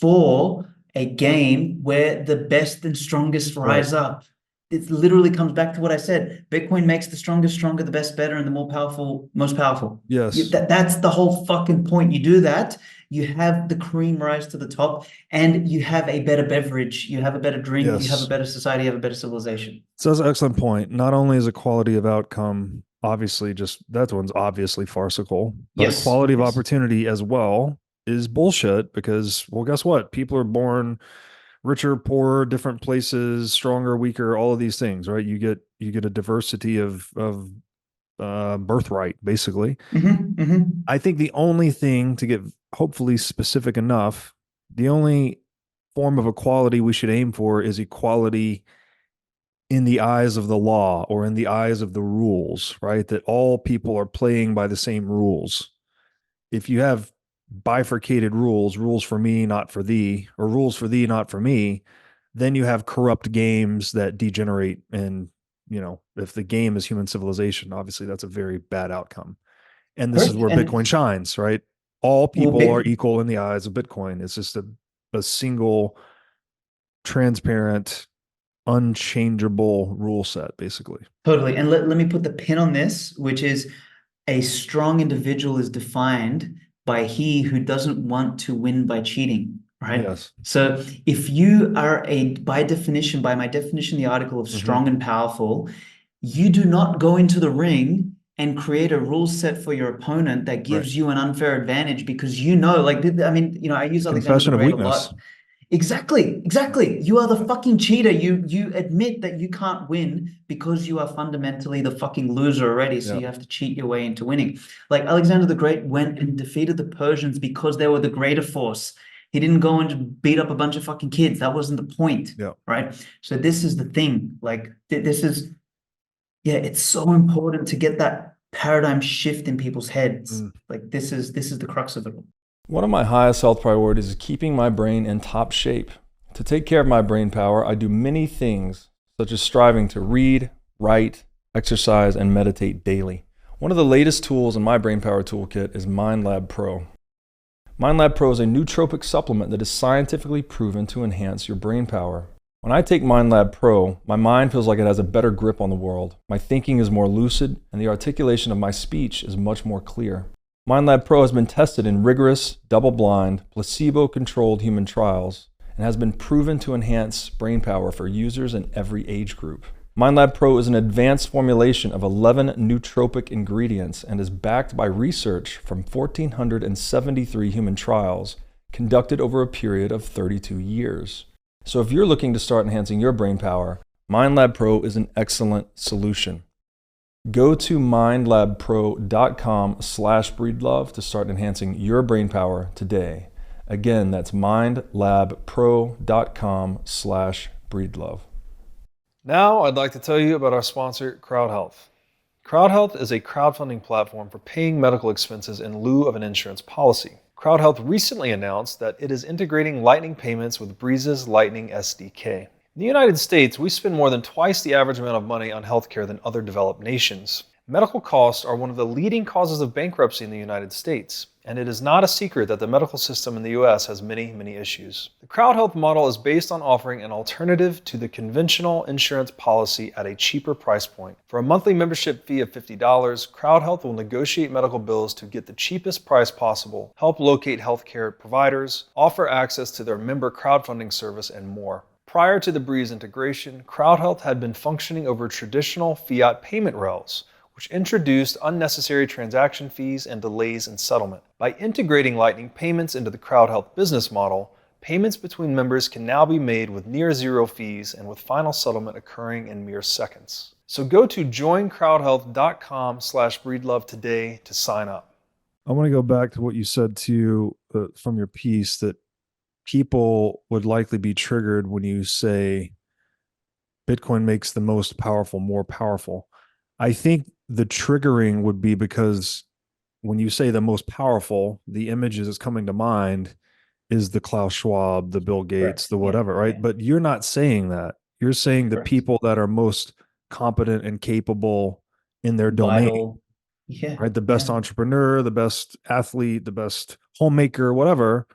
for a game where the best and strongest Right. rise up. It literally comes back to what I said. Bitcoin makes the strongest stronger, the best better, and the more powerful most powerful. Yes. That's the whole fucking point. You do that, you have the cream rise to the top, and you have a better beverage, you have a better drink, you have a Yes. better society, you have a better civilization. So that's an excellent point. Not only is equality of outcome obviously just that one's obviously farcical, but Yes, equality of yes. opportunity as well is bullshit because, well, guess what? People are born richer, poorer, different places, stronger, weaker, all of these things, right? You get a diversity of birthright, basically. Hmm. I think the only thing to get hopefully specific enough, the only form of equality we should aim for is equality in the eyes of the law or in the eyes of the rules, right? That all people are playing by the same rules. If you have bifurcated rules, rules for me, not for thee, or rules for thee, not for me, then you have corrupt games that degenerate. And, if the game is human civilization, obviously that's a very bad outcome. And this is Correct. where Bitcoin And shines, right? All well, people are equal in the eyes of Bitcoin. It's just a single, transparent, unchangeable rule set, basically. totally. And let me put the pin on this, which is a strong individual is defined by he who doesn't want to win by cheating, right? Yes. So if you are by definition, by my definition, the article of strong and powerful, you do not go into the ring and create a rule set for your opponent that Right. gives you an unfair advantage because you know, like, I mean, I use Alexander the Confession of Great a weakness. lot. Exactly. You are the fucking cheater. You admit that you can't win because you are fundamentally the fucking loser already. So Yeah. you have to cheat your way into winning. Like Alexander the Great went and defeated the Persians because they were the greater force. He didn't go and beat up a bunch of fucking kids. That wasn't the point. Yeah. Right. So this is the thing. Like this is, yeah, it's so important to get that paradigm shift in people's heads. Like this is the crux of it all. One of my highest health priorities is keeping my brain in top shape. To take care of my brain power, I do many things, such as striving to read, write, exercise, and meditate daily. One of the latest tools in my brain power toolkit is MindLab Pro. MindLab Pro is a nootropic supplement that is scientifically proven to enhance your brain power. When I take MindLab Pro, my mind feels like it has a better grip on the world. My thinking is more lucid, and the articulation of my speech is much more clear. MindLab Pro has been tested in rigorous, double-blind, placebo-controlled human trials and has been proven to enhance brain power for users in every age group. MindLab Pro is an advanced formulation of 11 nootropic ingredients and is backed by research from 1,473 human trials conducted over a period of 32 years. So if you're looking to start enhancing your brain power, MindLab Pro is an excellent solution. Go to mindlabpro.com/breedlove to start enhancing your brain power today. Again, that's mindlabpro.com/breedlove. Now I'd like to tell you about our sponsor, CrowdHealth. CrowdHealth is a crowdfunding platform for paying medical expenses in lieu of an insurance policy. CrowdHealth recently announced that it is integrating Lightning payments with Breeze's Lightning SDK. In the United States, we spend more than twice the average amount of money on healthcare than other developed nations. Medical costs are one of the leading causes of bankruptcy in the United States, and it is not a secret that the medical system in the US has many issues. The CrowdHealth model is based on offering an alternative to the conventional insurance policy at a cheaper price point. For a monthly membership fee of $50, CrowdHealth will negotiate medical bills to get the cheapest price possible, help locate healthcare providers, offer access to their member crowdfunding service, and more. Prior to the Breeze integration, CrowdHealth had been functioning over traditional fiat payment rails, which introduced unnecessary transaction fees and delays in settlement. By integrating Lightning payments into the CrowdHealth business model, payments between members can now be made with near zero fees and with final settlement occurring in mere seconds. So go to joincrowdhealth.com/breedlove today to sign up. I want to go back to what you said from your piece, that people would likely be triggered when you say Bitcoin makes the most powerful more powerful. I think the triggering would be because when you say the most powerful, the images that's coming to mind is the Klaus Schwab, the Bill Gates, the whatever, right? Yeah. But you're not saying that. You're saying the people that are most competent and capable in their domain, vital. Yeah. Right? The best entrepreneur, the best athlete, the best homemaker, whatever,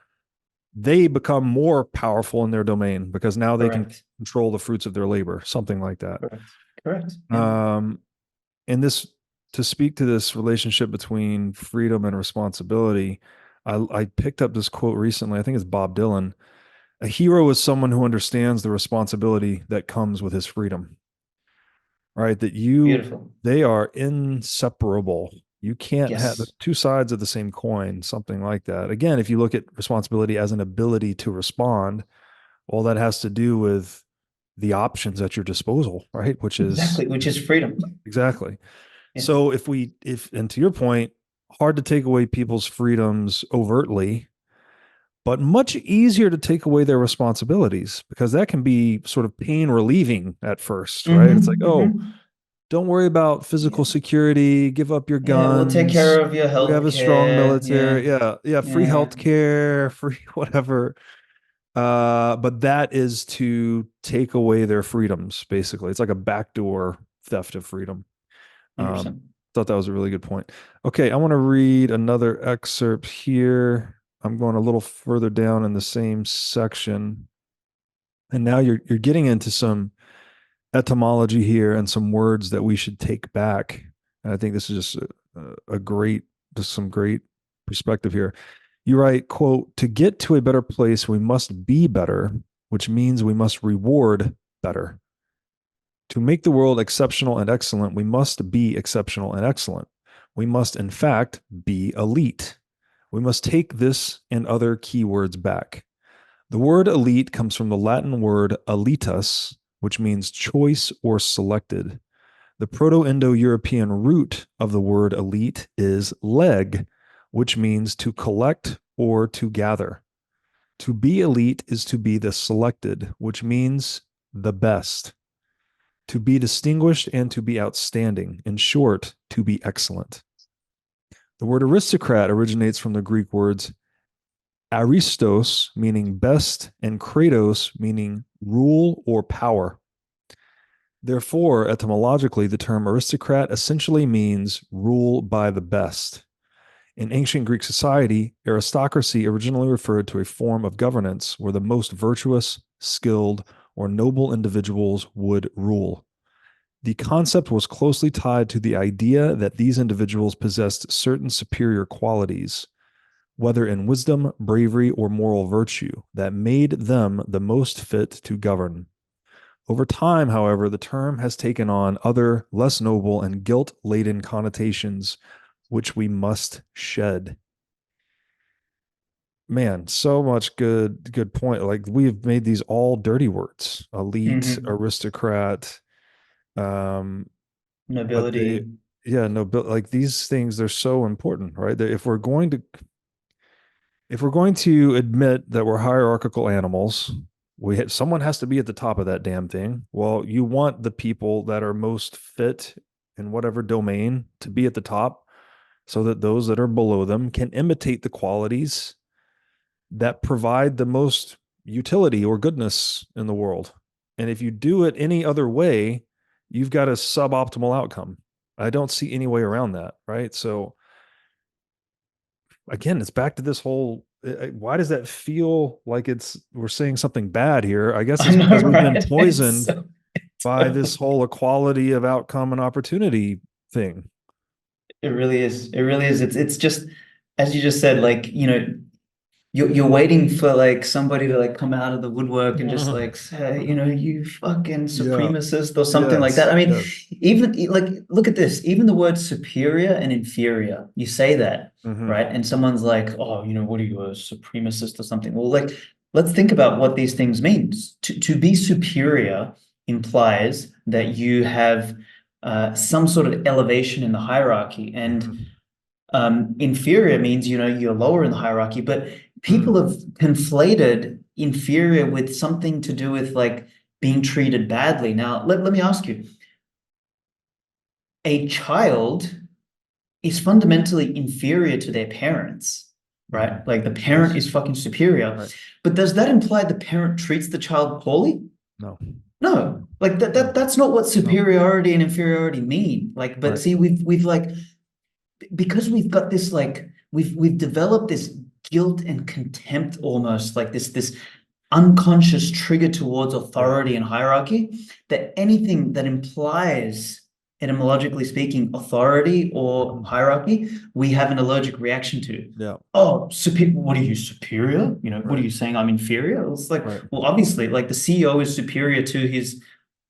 they become more powerful in their domain because now they can control the fruits of their labor, something like that. Correct. And this, to speak to this relationship between freedom and responsibility, I picked up this quote recently. I think it's Bob Dylan. A hero is someone who understands the responsibility that comes with his freedom. Right? That they are inseparable. You can't have the two sides of the same coin, something like that. Again, if you look at responsibility as an ability to respond, all that has to do with the options at your disposal, right? Which is freedom. Exactly. Yeah. So and to your point, hard to take away people's freedoms overtly, but much easier to take away their responsibilities, because that can be sort of pain relieving at first, right? It's like, don't worry about physical security, give up your guns. We'll take care of your health. We have a strong military. Free healthcare, free whatever. But that is to take away their freedoms, basically. It's like a backdoor theft of freedom. Thought that was a really good point. Okay, I want to read another excerpt here. I'm going a little further down in the same section. And now you're getting into some etymology here and some words that we should take back. And I think this is just some great perspective here. You write, quote, to get to a better place, we must be better, which means we must reward better. To make the world exceptional and excellent, we must be exceptional and excellent. We must, in fact, be elite. We must take this and other keywords back. The word elite comes from the Latin word elitas, which means choice or selected. The Proto-Indo-European root of the word elite is leg, which means to collect or to gather. To be elite is to be the selected, which means the best. To be distinguished and to be outstanding. In short, to be excellent. The word aristocrat originates from the Greek words aristos, meaning best, and kratos, meaning rule or power. Therefore, etymologically, the term aristocrat essentially means rule by the best. In ancient Greek society, aristocracy originally referred to a form of governance where the most virtuous, skilled, or noble individuals would rule. The concept was closely tied to the idea that these individuals possessed certain superior qualities, whether in wisdom, bravery, or moral virtue, that made them the most fit to govern. Over time, however, the term has taken on other, less noble and guilt-laden connotations, which we must shed. Man, so much good point. Like, we've made these all dirty words: elite, aristocrat, but Nobility. no, but like these things, they're so important, right? If we're going to admit that we're hierarchical animals, someone has to be at the top of that damn thing. Well, you want the people that are most fit in whatever domain to be at the top, so that those that are below them can imitate the qualities that provide the most utility or goodness in the world. And if you do it any other way, you've got a suboptimal outcome. I don't see any way around that, right? So again, it's back to this whole, why does that feel like we're saying something bad here? I guess it's because we've been poisoned by this whole equality of outcome and opportunity thing. It really is. It really is. It's just, as you just said, like, you're waiting for like somebody to like come out of the woodwork and just like say, you fucking Yeah. supremacist or something like Yes. that. I mean, Yes. even like, look at this, even the word superior and inferior, you say that, Mhm. right? And someone's like, oh, what are you, a supremacist or something? Well, like, let's think about what these things mean. To be superior implies that you have some sort of elevation in the hierarchy. And Mhm. inferior means, you're lower in the hierarchy, but people Mm. have conflated inferior with something to do with like being treated badly. Now, let me ask you, a child is fundamentally inferior to their parents, right? Mhm. Like the parent Yes. is fucking superior. Right. But does that imply the parent treats the child poorly? No. No, like No. that's not what No. superiority and inferiority mean. Like, but Right. see, we've like, because we've got this like we've developed this guilt and contempt, almost like this unconscious trigger towards Yeah. authority and hierarchy, that anything that implies, etymologically speaking, authority or Mhm. hierarchy, we have an allergic reaction to. Yeah. Oh, what are you, superior? What are Right. you saying? I'm inferior? It's like, Right. well, obviously, like the CEO is superior to his,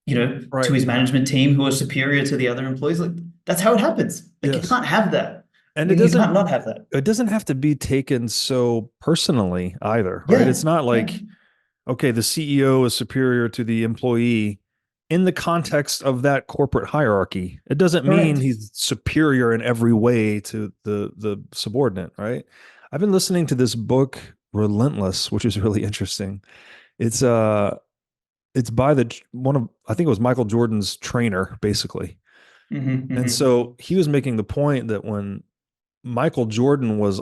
to Right. his management team, who are superior to the other employees. Like, that's how it happens. Like, you Yes. can't have that. And You can't not have that. it doesn't have to be taken so personally either, right? Yeah, It's not yeah, like, okay, the CEO is superior to the employee in the context of that corporate hierarchy. It doesn't mean correct. he's superior in every way to the subordinate, right? I've been listening to this book Relentless, which is really interesting. It's it's by one of, I think it was Michael Jordan's trainer, basically. And Hmm. so he was making the point that when Michael Jordan was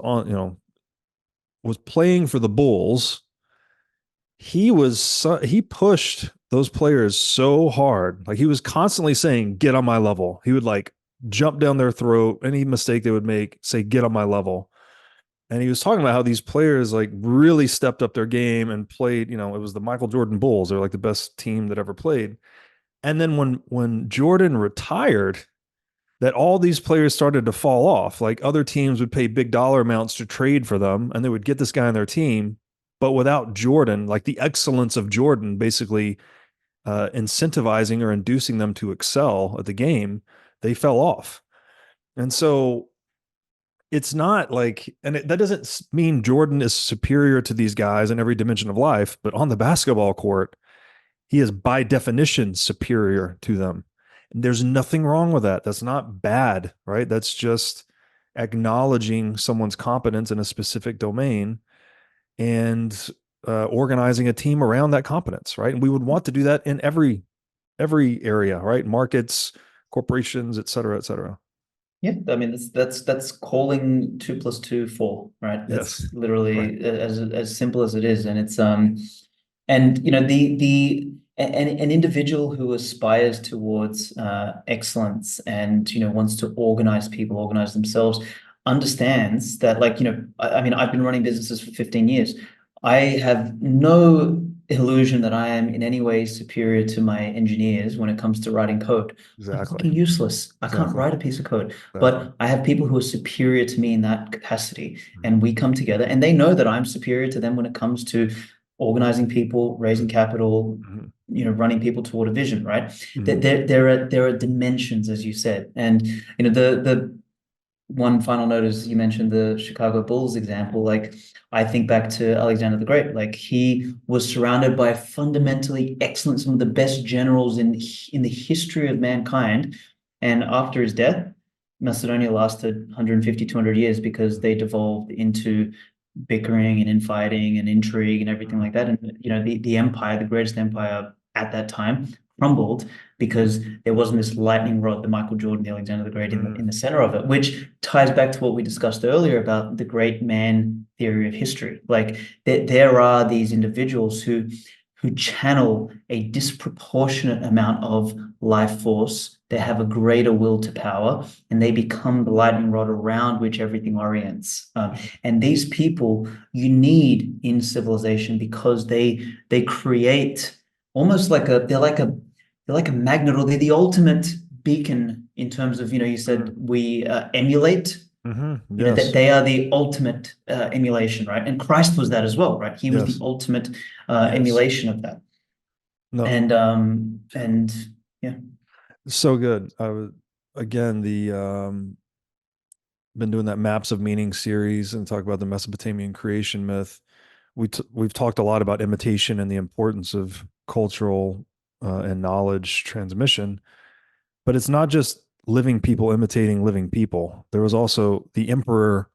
was playing for the Bulls, he pushed those players so hard. Like, he was constantly saying, "Get on my level." He would like jump down their throat. Any mistake they would make, say, "Get on my level." And he was talking about how these players like really stepped up their game and played. It was the Michael Jordan Bulls. They're like the best team that ever played. And then when Jordan retired, that all these players started to fall off. Like other teams would pay big dollar amounts to trade for them, and they would get this guy on their team. But without Jordan, like the excellence of Jordan, basically incentivizing or inducing them to excel at the game, they fell off. And so it's not like, that doesn't mean Jordan is superior to these guys in every dimension of life, but on the basketball court, he is by definition superior to them. And there's nothing wrong with that. That's not bad, right? That's just acknowledging someone's competence in a specific domain and organizing a team around that competence, right? And we would want to do that in every area, right? Markets, corporations, et cetera, et cetera. Yeah, I mean that's calling 2 + 2 4, right? Yes. That's literally Right. as simple as it is, and it's and you know the an individual who aspires towards excellence and wants to organize people, organize themselves, understands that I mean I've been running businesses for 15 years. I have no illusion that I am in any way superior to my engineers when it comes to writing code. I'm Exactly. fucking useless. I can't Exactly. write a piece of code. Exactly. But I have people who are superior to me in that capacity, Mhm. and we come together, and they know that I'm superior to them when it comes to organizing people, raising capital, Mhm. running people toward a vision, right? Mhm. There are dimensions, as you said, and the one final note is you mentioned the Chicago Bulls example. Like, I think back to Alexander the Great. Like, he was surrounded by fundamentally excellent, some of the best generals in the history of mankind. And after his death, Macedonia lasted 150, 200 years because they devolved into bickering and infighting and intrigue and everything like that. And the empire, the greatest empire at that time, crumbled because there wasn't this lightning rod, the Michael Jordan, the Alexander the Great in the center of it, which ties back to what we discussed earlier about the great man theory of history. Like there are these individuals who channel a disproportionate amount of life force. They have a greater will to power, and they become the lightning rod around which everything orients. And these people you need in civilization because they create almost like a they're like a magnet, or they're the ultimate beacon in terms of, you said we emulate, that Yes. they are the ultimate emulation, right? And Christ was that as well, right? He was the Yes. ultimate Yes. emulation of that. No. And yeah. So good. I was again the been doing that Maps of Meaning series and talk about the Mesopotamian creation myth. We've talked a lot about imitation and the importance of cultural and knowledge transmission, but it's not just living people imitating living people. There was also the emperor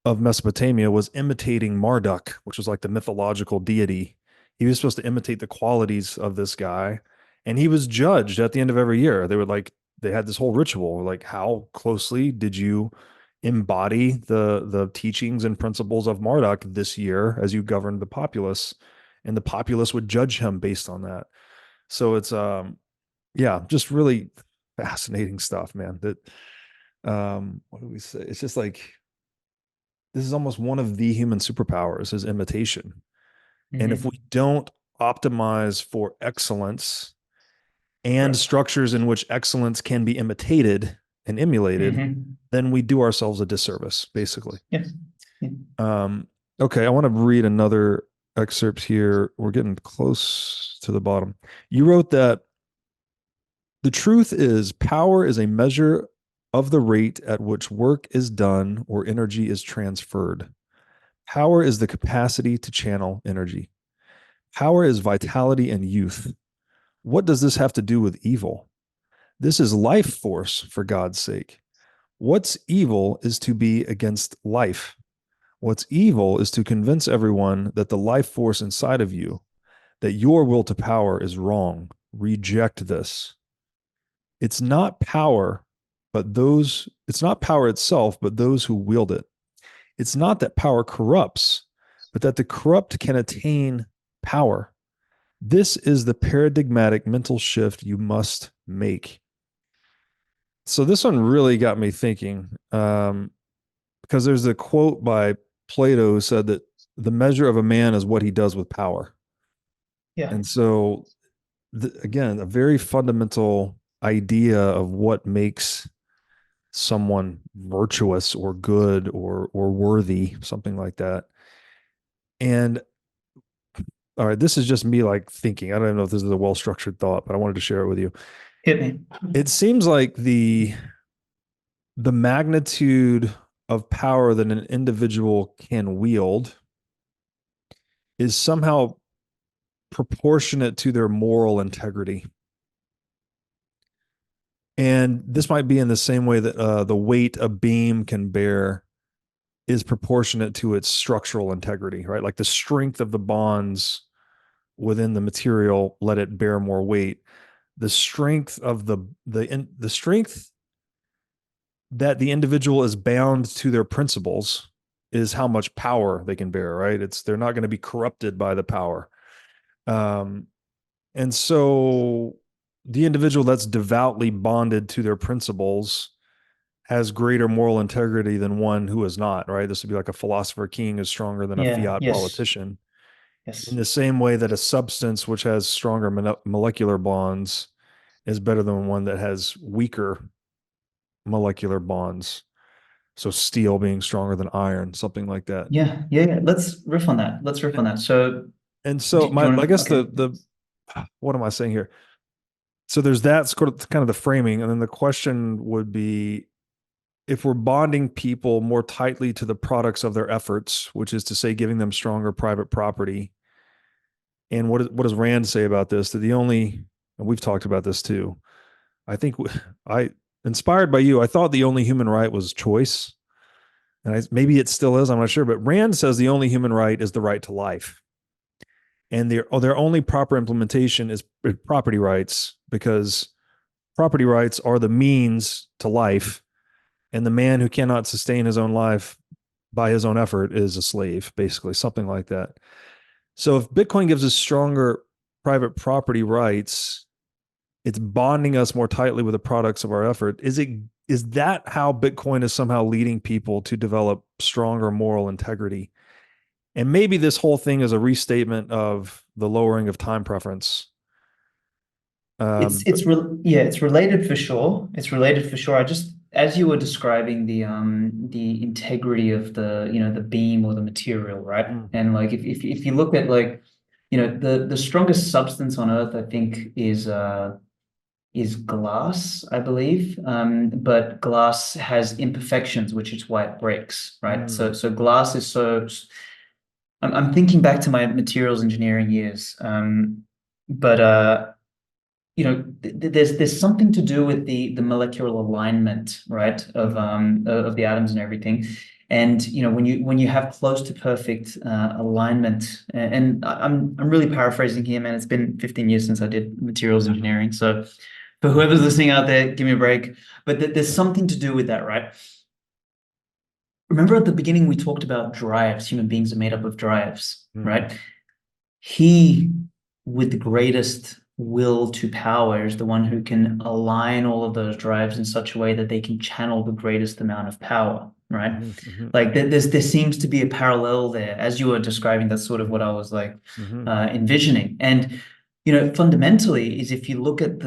of Mesopotamia was imitating Marduk, which was like the mythological deity. He was supposed to imitate the qualities of this guy, and he was judged at the end of every year. They had this whole ritual, like how closely did you embody the teachings and principles of Marduk this year as you governed the populace, and the populace would judge him based on that. So it's yeah, just really fascinating stuff, man. That what do we say? It's just like this is almost one of the human superpowers is imitation. And if we Mhm. don't optimize for excellence and Right. structures in which excellence can be imitated and emulated, Mhm. then we do ourselves a disservice, basically. Yes. Yeah. Um, okay, I want to read another excerpt here. We're getting close to the bottom. You wrote that the truth is power is a measure of the rate at which work is done or energy is transferred. Power is the capacity to channel energy. Power is vitality and youth. What does this have to do with evil? This is life force, for God's sake. What's evil is to be against life. What's evil is to convince everyone that the life force inside of you, that your will to power is wrong. Reject this. It's not power, it's not power itself, but those who wield it. It's not that power corrupts, but that the corrupt can attain power. This is the paradigmatic mental shift you must make. So this one really got me thinking, because there's a quote by Plato who said that the measure of a man is what he does with power. Yeah. And so, again, a very fundamental idea of what makes someone virtuous or good or worthy, something like that. And all right, this is just me like thinking. I don't know if this is a well-structured thought, but I wanted to share it with you. Hit me. It seems like the magnitude of power that an individual can wield is somehow proportionate to their moral integrity. And this might be in the same way that the weight a beam can bear is proportionate to its structural integrity, right? Like the strength of the bonds within the material let it bear more weight. The strength of the strength that the individual is bound to their principles is how much power they can bear, right? They're not going to be corrupted by the power. And so the individual that's devoutly bonded to their principles has greater moral integrity than one who is not, right? This would be like a philosopher king is stronger than a Yeah. fiat Yes. politician. Yes. In the same way that a substance which has stronger molecular bonds is better than one that has weaker molecular bonds. So steel being stronger than iron, something like that. Yeah. Yeah. Yeah. Let's riff on that. Let's riff on that. So, And so do you I want to? guess Okay. the what am I saying here? So there's that sort of kind of the framing, and then the question would be if we're bonding people more tightly to the products of their efforts, which is to say, giving them stronger private property. And what does Rand say about this? That and we've talked about this too. I think I, inspired by you, I thought the only human right was choice. And maybe it still is, I'm not sure. But Rand says the only human right is the right to life. And their only proper implementation is property rights, because property rights are the means to life. And the man who cannot sustain his own life by his own effort is a slave, basically, something like that. So if Bitcoin gives us stronger private property rights, it's bonding us more tightly with the products of our effort. Is that how Bitcoin is somehow leading people to develop stronger moral integrity? And maybe this whole thing is a restatement of the lowering of time preference. It's related for sure. It's related for sure. I just, as you were describing the integrity of the beam or the material, right? And like if you look at like the strongest substance on earth, I think is glass, I believe. But glass has imperfections, which is why it breaks, right? So glass is so. I'm thinking back to my materials engineering years, but there's something to do with the molecular alignment, right, of the atoms and everything. And when you have close to perfect alignment, and I'm really paraphrasing here, man. It's been 15 years since I did materials engineering, so for whoever's listening out there, give me a break. But there's something to do with that, right? Remember at the beginning we talked about drives. Human beings are made up of drives, right? He with the greatest will to power is the one who can align all of those drives in such a way that they can channel the greatest amount of power, right? Like there seems to be a parallel there. As you were describing, that's sort of what I was like envisioning. And fundamentally is if you look at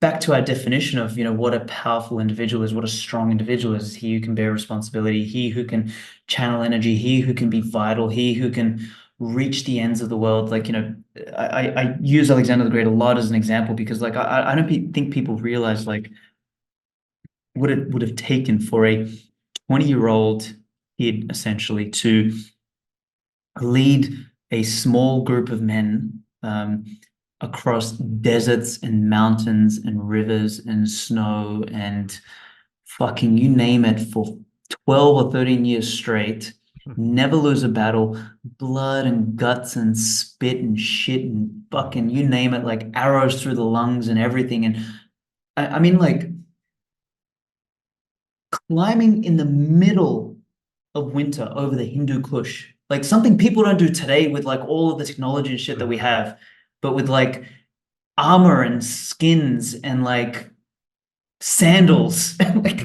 back to our definition of what a powerful individual is, what a strong individual is: he who can bear responsibility, he who can channel energy, he who can be vital, he who can reach the ends of the world. Like I use Alexander the Great a lot as an example because like I don't think people realize like what it would have taken for a 20-year-old kid essentially to lead a small group of men across deserts and mountains and rivers and snow and fucking you name it for 12 or 13 years straight, never lose a battle, blood and guts and spit and shit and fucking you name it, like arrows through the lungs and everything. And I mean, like climbing in the middle of winter over the Hindu Kush, like something people don't do today with like all of the technology and shit that we have, but with like armor and skins and like sandals. Like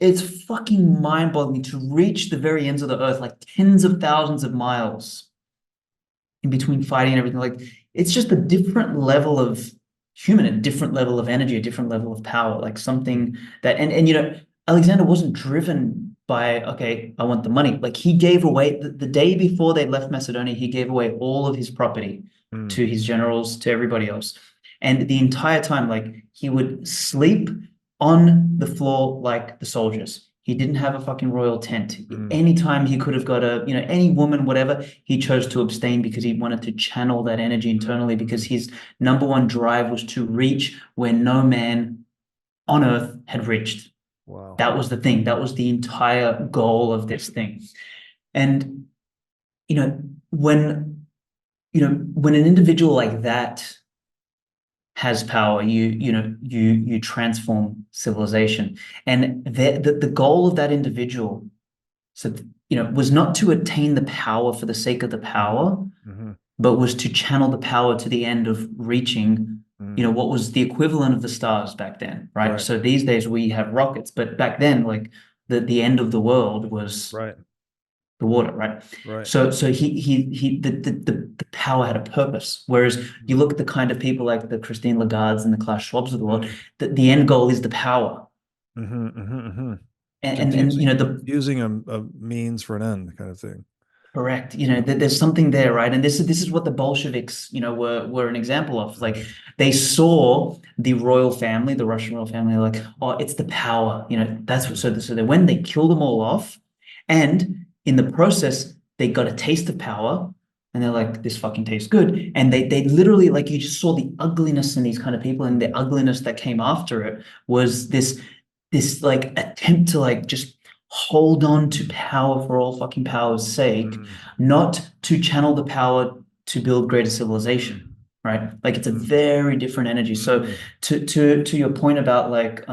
it's fucking mind-boggling to reach the very ends of the earth, like tens of thousands of miles in between fighting and everything. Like it's just a different level of human, a different level of energy, a different level of power, like something that, and you know, Alexander wasn't driven by, okay, I want the money. Like he gave away the day before they left Macedonia, he gave away all of his property Mm, to his generals, to everybody else. And the entire time, like he would sleep on the floor like the soldiers. He didn't have a fucking royal tent. mm, Anytime he could have got a, you know, any woman, whatever, he chose to abstain because he wanted to channel that energy internally because his number one drive was to reach where no man on earth had reached. wow. That was the thing. That was the entire goal of this thing. And, you know, when an individual like that has power, you transform civilization. And the goal of that individual, so, you know, was not to attain the power for the sake of the power, Mm-hmm. but was to channel the power to the end of reaching, you Mm, know, what was the equivalent of the stars back then, right? right, So these days we have rockets, but back then, like the end of the world was right, the water, right? right. So the power had a purpose. Whereas you look at the kind of people like the Christine Lagardes and the Klaus Schwabs of the world, Mm, the end goal is the power. mm-hmm, mm-hmm, mm-hmm. And you know, the Using a means for an end kind of thing. correct. You know, there's something there, right? And this is what the Bolsheviks, you know, were an example of. Like they saw the royal family, the Russian royal family, like, oh, it's the power. You know, that's what. So that when they kill them all off, and in the process they got a taste of power, and they're like, this fucking tastes good. And they literally like you just saw the ugliness in these kind of people, and the ugliness that came after it was this like attempt to like just hold on to power for all fucking power's sake, Mm, not to channel the power to build greater civilization, right? Like it's a mm, very different energy. So mm, to your point about like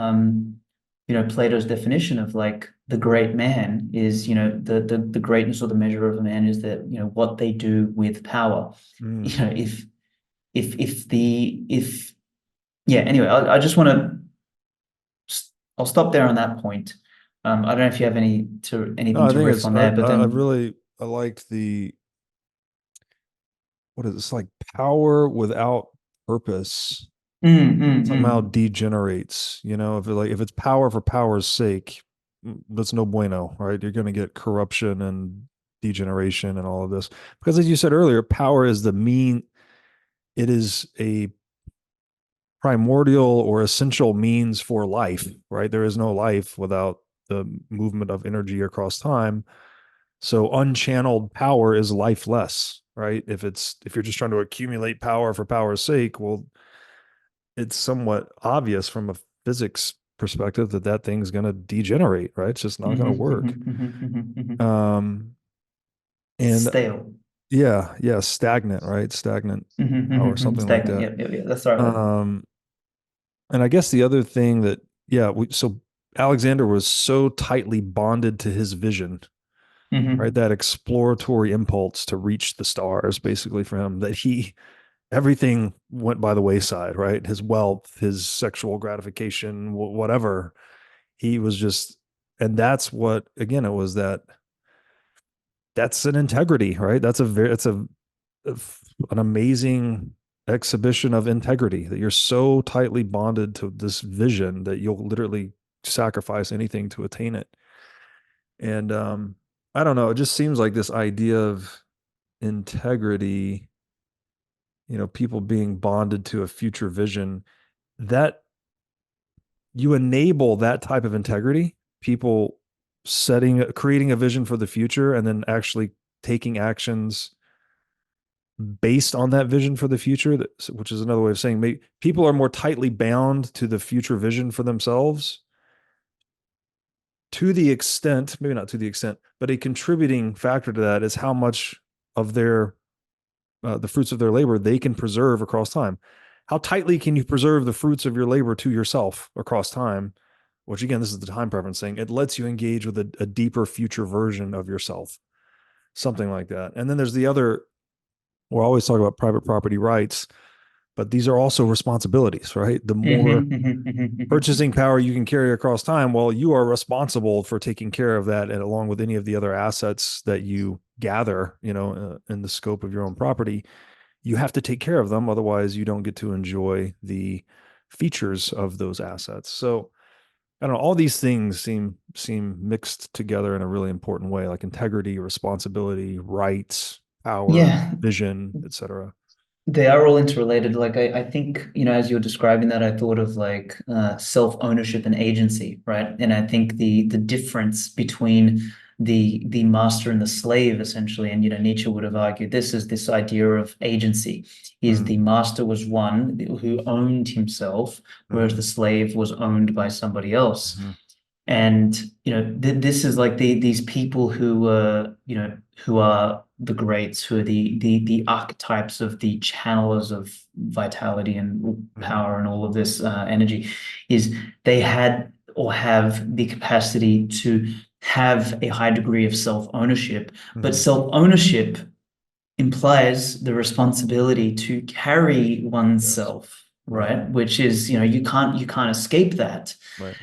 you know, Plato's definition of like the great man is, you know, the greatness or the measure of a man is that, you know, what they do with power. mm. You know, if yeah, anyway, I just want to I'll stop there on that point. I don't know if you have No, anything I to think riff it's on there, but I then really I like the what is it? It's like power without purpose somehow mm. degenerates. You know, if it's power for power's sake, that's no bueno, right? You're going to get corruption and degeneration and all of this because, as you said earlier, power is the mean. It is a primordial or essential means for life, right? There is no life without the movement of energy across time. So unchanneled power is lifeless, right? If you're just trying to accumulate power for power's sake, well, it's somewhat obvious from a physics perspective that that thing's going to degenerate, right? It's just not going to work. Um, and Stale. yeah, stagnant, right? Stagnant power, something like Stagnant. that. Yeah. That's the right word. Um, and I guess the other thing that, yeah, so Alexander was so tightly bonded to his vision, right? That exploratory impulse to reach the stars, basically, for him, that everything went by the wayside, right? His wealth, his sexual gratification, whatever. He was just, and that's what, again, it was that's an integrity, right? It's an amazing exhibition of integrity that you're so tightly bonded to this vision that you'll literally sacrifice anything to attain it. And I don't know, it just seems like this idea of integrity, you know, people being bonded to a future vision, that you enable that type of integrity, people creating a vision for the future and then actually taking actions based on that vision for the future, which is another way of saying maybe people are more tightly bound to the future vision for themselves to the extent, maybe not to the extent, but a contributing factor to that is how much of the fruits of their labor they can preserve across time. How tightly can you preserve the fruits of your labor to yourself across time? Which again, this is the time preference thing. It lets you engage with a deeper future version of yourself, something like that. And then there's the other, we're always talking about private property rights, but these are also responsibilities, right? The more purchasing power you can carry across time, well, you are responsible for taking care of that, and along with any of the other assets that you gather, you know, in the scope of your own property, you have to take care of them. Otherwise, you don't get to enjoy the features of those assets. So I don't know, all these things seem mixed together in a really important way, like integrity, responsibility, rights, power, Yeah, vision, etc. they are all interrelated. Like I think, as you're describing that, I thought of like self-ownership and agency, right? And I think the difference between the master and the slave, essentially, and Nietzsche would have argued this is this idea of agency, is Mm-hmm. the master was one who owned himself, whereas Mm-hmm. the slave was owned by somebody else. Mm-hmm. And this is like these people who are the greats, who are the archetypes of the channelers of vitality and Mm-hmm. power and all of this energy, is they had or have the capacity to have a high degree of self-ownership, but Mm-hmm. self-ownership implies the responsibility to carry Yes. oneself, Right. right? Which is, you can't escape that. Right.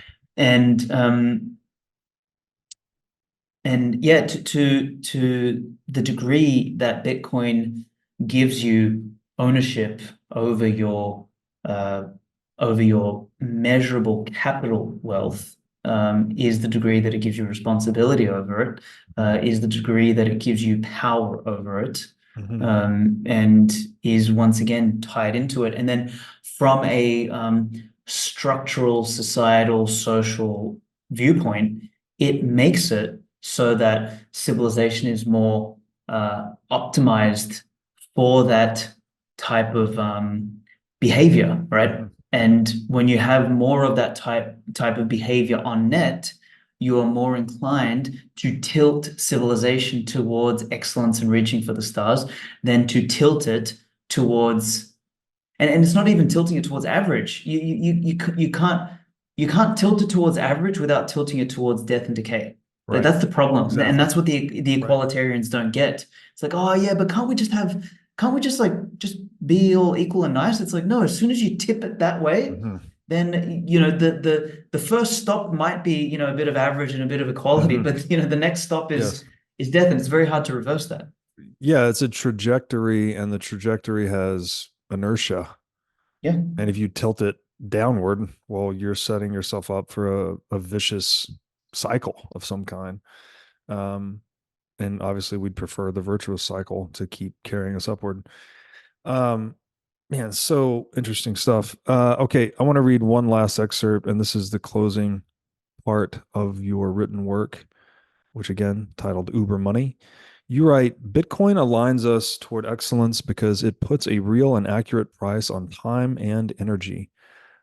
And yeah, to the degree that Bitcoin gives you ownership over your uh, measurable capital wealth, is the degree that it gives you responsibility over it, is the degree that it gives you power over it, Mm-hmm. and is once again tied into it. And then from a structural, societal, social viewpoint, it makes it so that civilization is more optimized for that type of behavior, right? Mm-hmm. And when you have more of that type of behavior on net, you are more inclined to tilt civilization towards excellence and reaching for the stars than to tilt it towards, and it's not even tilting it towards average. You can't tilt it towards average without tilting it towards death and decay. Right. That's the problem, and Exactly. that's what the Right. equalitarians don't get. It's like, oh yeah, but can't we just like just be all equal and nice? It's like, no, as soon as you tip it that way, Mm-hmm. then the first stop might be a bit of average and a bit of equality, Mm-hmm. but the next stop Yes. is death, and it's very hard to reverse that. Yeah, it's a trajectory, and the trajectory has inertia. Yeah. And if you tilt it downward, well, you're setting yourself up for a vicious cycle of some kind. Um, and obviously, we'd prefer the virtuous cycle to keep carrying us upward. Um, Man, so interesting stuff. Okay, I want to read one last excerpt, and this is the closing part of your written work, which again titled UberMoney. You write, Bitcoin aligns us toward excellence because it puts a real and accurate price on time and energy.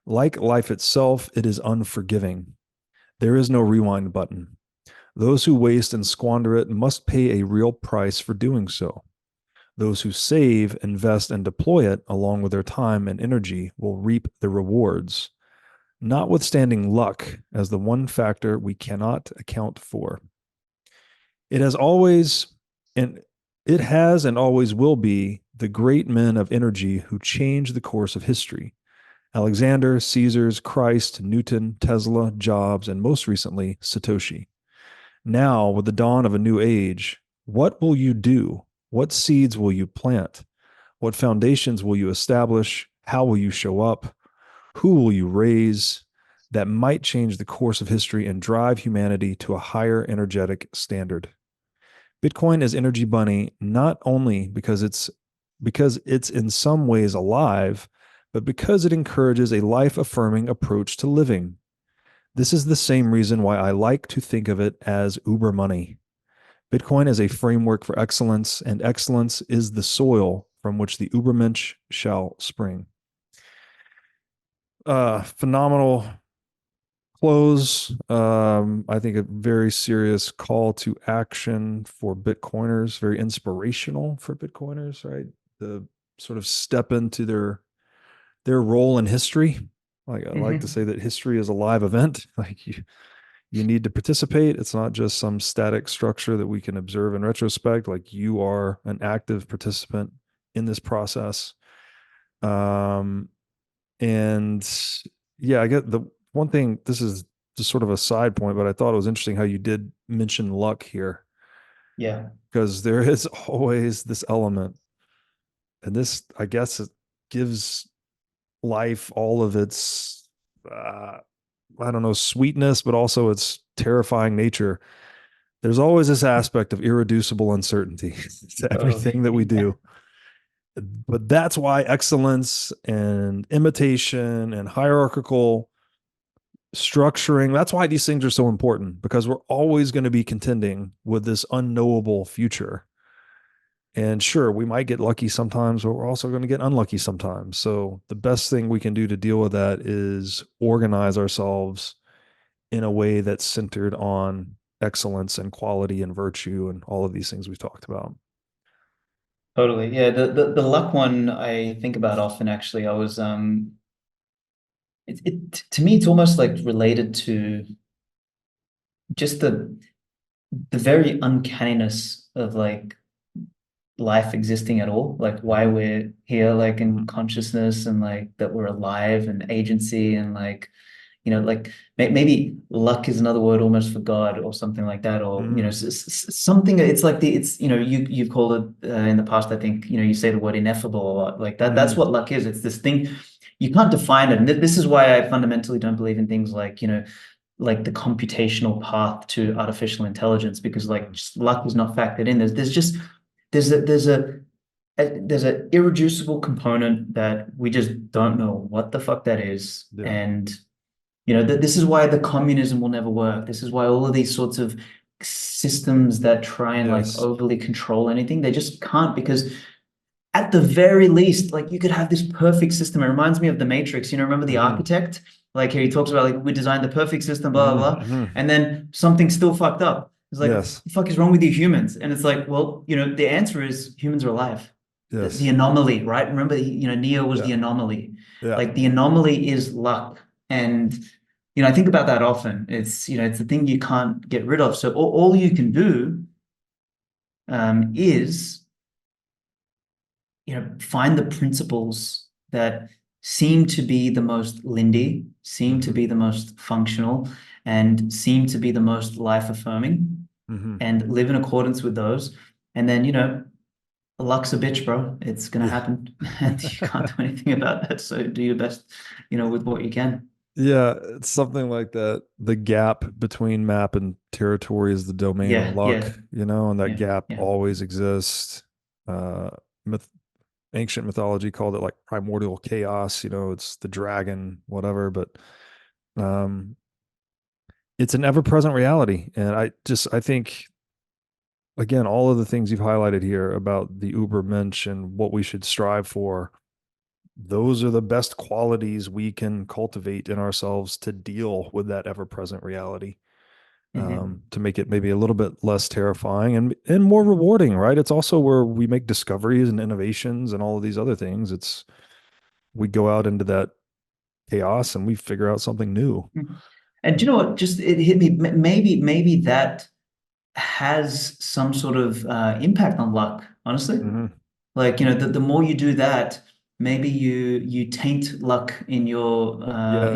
Like life itself, it is unforgiving. There is no rewind button. Those who waste and squander it must pay a real price for doing so. Those who save, invest, and deploy it along with their time and energy will reap the rewards, notwithstanding luck as the one factor we cannot account for. It has always and it has and always will be the great men of energy who change the course of history. Alexander, Caesars, Christ, Newton, Tesla, Jobs, and most recently, Satoshi. Now, with the dawn of a new age, what will you do? What seeds will you plant? What foundations will you establish? How will you show up? Who will you raise? That might change the course of history and drive humanity to a higher energetic standard. Bitcoin is energy bunny not only because it's in some ways alive, but because it encourages a life-affirming approach to living. This is the same reason why I like to think of it as Uber money. Bitcoin is a framework for excellence, and excellence is the soil from which the Ubermensch shall spring. Phenomenal close. I think a very serious call to action for Bitcoiners, very inspirational for Bitcoiners, right? The sort of step into their role in history. Like I like to Mhm. say that history is a live event. Like you need to participate. It's not just some static structure that we can observe in retrospect. Like you are an active participant in this process. Um, and yeah, I get the one thing, this is just sort of a side point, but I thought it was interesting how you did mention luck here, Yeah. because there is always this element And this, I guess, it gives life all of its, I don't know, sweetness, but also its terrifying nature. There's always this aspect of irreducible uncertainty to everything that we do. But that's why excellence and imitation and hierarchical structuring, that's why these things are so important, because we're always going to be contending with this unknowable future. And sure, we might get lucky sometimes, but we're also going to get unlucky sometimes. So the best thing we can do to deal with that is organize ourselves in a way that's centered on excellence and quality and virtue and all of these things we've talked about. Totally. Yeah, the luck one I think about often actually. I was to me it's almost like related to just the very uncanniness of like life existing at all, like why we're here, like in consciousness, and like that we're alive and agency, and like, like maybe luck is another word almost for God or something like that, or something. It's like it's you've called it in the past. I think you say the word ineffable a lot. Like that. That's what luck is. It's this thing you can't define it, and this is why I fundamentally don't believe in things like like the computational path to artificial intelligence, because like just luck is not factored in. There's just there's a irreducible component that we just don't know what the fuck that is. Yeah. And this is why the communism will never work. This is why all of these sorts of systems that try and like overly control anything, they just can't, because at the very least, like you could have this perfect system. It reminds me of the Matrix. Remember the architect? Like here he talks about like we designed the perfect system, blah, blah, blah. And then something still fucked up. It's like, what the fuck is wrong with you humans? And it's like, well, the answer is humans are alive. The anomaly, right? Remember, Neo was the anomaly. Like the anomaly is luck. And, I think about that often. It's, it's the thing you can't get rid of. So all you can do is, find the principles that seem to be the most lindy, seem to be the most functional, and seem to be the most life affirming, and live in accordance with those. And then, luck's a bitch, bro. It's gonna happen, and you can't do anything about that. So do your best, with what you can. Yeah, it's something like that. The gap between map and territory is the domain of luck, and that gap always exists. Ancient mythology called it like primordial chaos, it's the dragon, whatever, but it's an ever-present reality. And I think, again, all of the things you've highlighted here about the Ubermensch and what we should strive for, those are the best qualities we can cultivate in ourselves to deal with that ever-present reality, to make it maybe a little bit less terrifying and more rewarding, right? It's also where we make discoveries and innovations and all of these other things. We go out into that chaos and we figure out something new. And do you know what? Just it hit me. Maybe that has some sort of impact on luck, honestly. Like, the more you do that, maybe you taint luck in your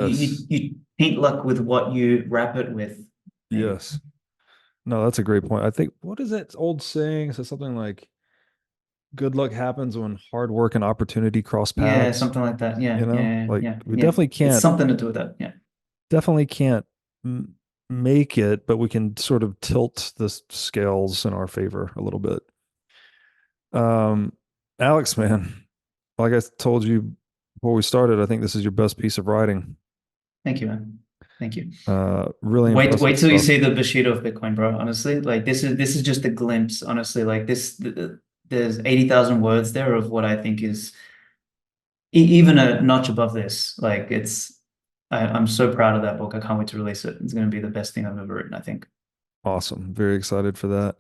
you taint luck with what you wrap it with. Maybe. Yes. No, that's a great point. I think, what is that old saying? So something like, good luck happens when hard work and opportunity cross paths. Yeah, something like that. Yeah, we definitely can't. It's something to do with that. Yeah. Definitely can't make it, but we can sort of tilt the scales in our favor a little bit. Aleks, man, like I told you before we started, I think this is your best piece of writing. Thank you, man. Thank you. Really wait till stuff. you see the Bushido of Bitcoin, bro. Honestly, like this is just a glimpse. Honestly, like there's 80,000 words there of what I think is even a notch above this. Like I'm so proud of that book. I can't wait to release it. It's going to be the best thing I've ever written, I think. Awesome. Very excited for that.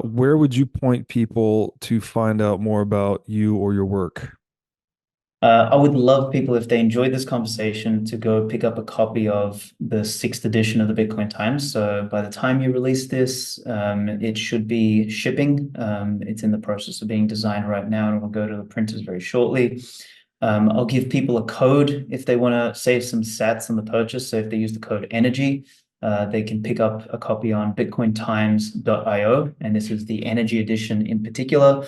Where would you point people to find out more about you or your work? I would love people, if they enjoyed this conversation, to go pick up a copy of the 6th edition of the Bitcoin Times. So by the time you release this, it should be shipping. It's in the process of being designed right now, and it will go to the printers very shortly. I'll give people a code if they want to save some sats on the purchase. So if they use the code ENERGY, they can pick up a copy on bitcointimes.io. And this is the Energy edition in particular.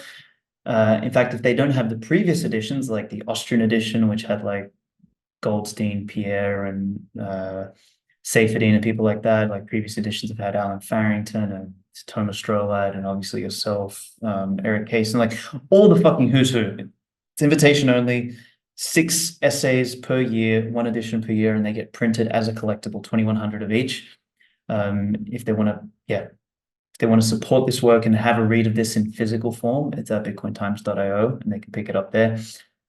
In fact, if they don't have the previous editions, like the Austrian edition, which had like Goldstein, Pierre, and Seyfedin and people like that, like previous editions have had Alan Farrington and Thomas Strolad and obviously yourself, Eric Case, and like all the fucking who's who. It's invitation only, 6 essays per year, 1 edition per year, and they get printed as a collectible, 2,100 of each. If they want to support this work and have a read of this in physical form, it's at bitcointimes.io and they can pick it up there.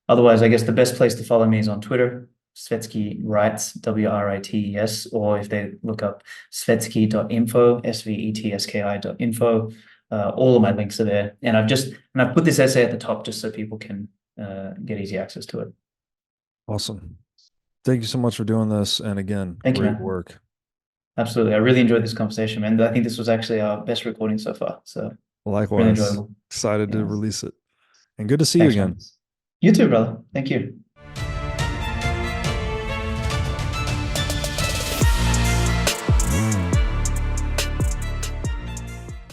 Otherwise, I guess the best place to follow me is on Twitter, Svetski Writes, WRITES, or if they look up svetsky.info, SVETSKI.info, all of my links are there. And I've put this essay at the top just so people can get easy access to it. Awesome. Thank you so much for doing this. And again, Thank you, great man. work. Absolutely. I really enjoyed this conversation, man. I think this was actually our best recording so far. So Likewise. really enjoyable. Excited to Yeah. release it. And good to see Thanks, you again. man. You too, brother. Thank you.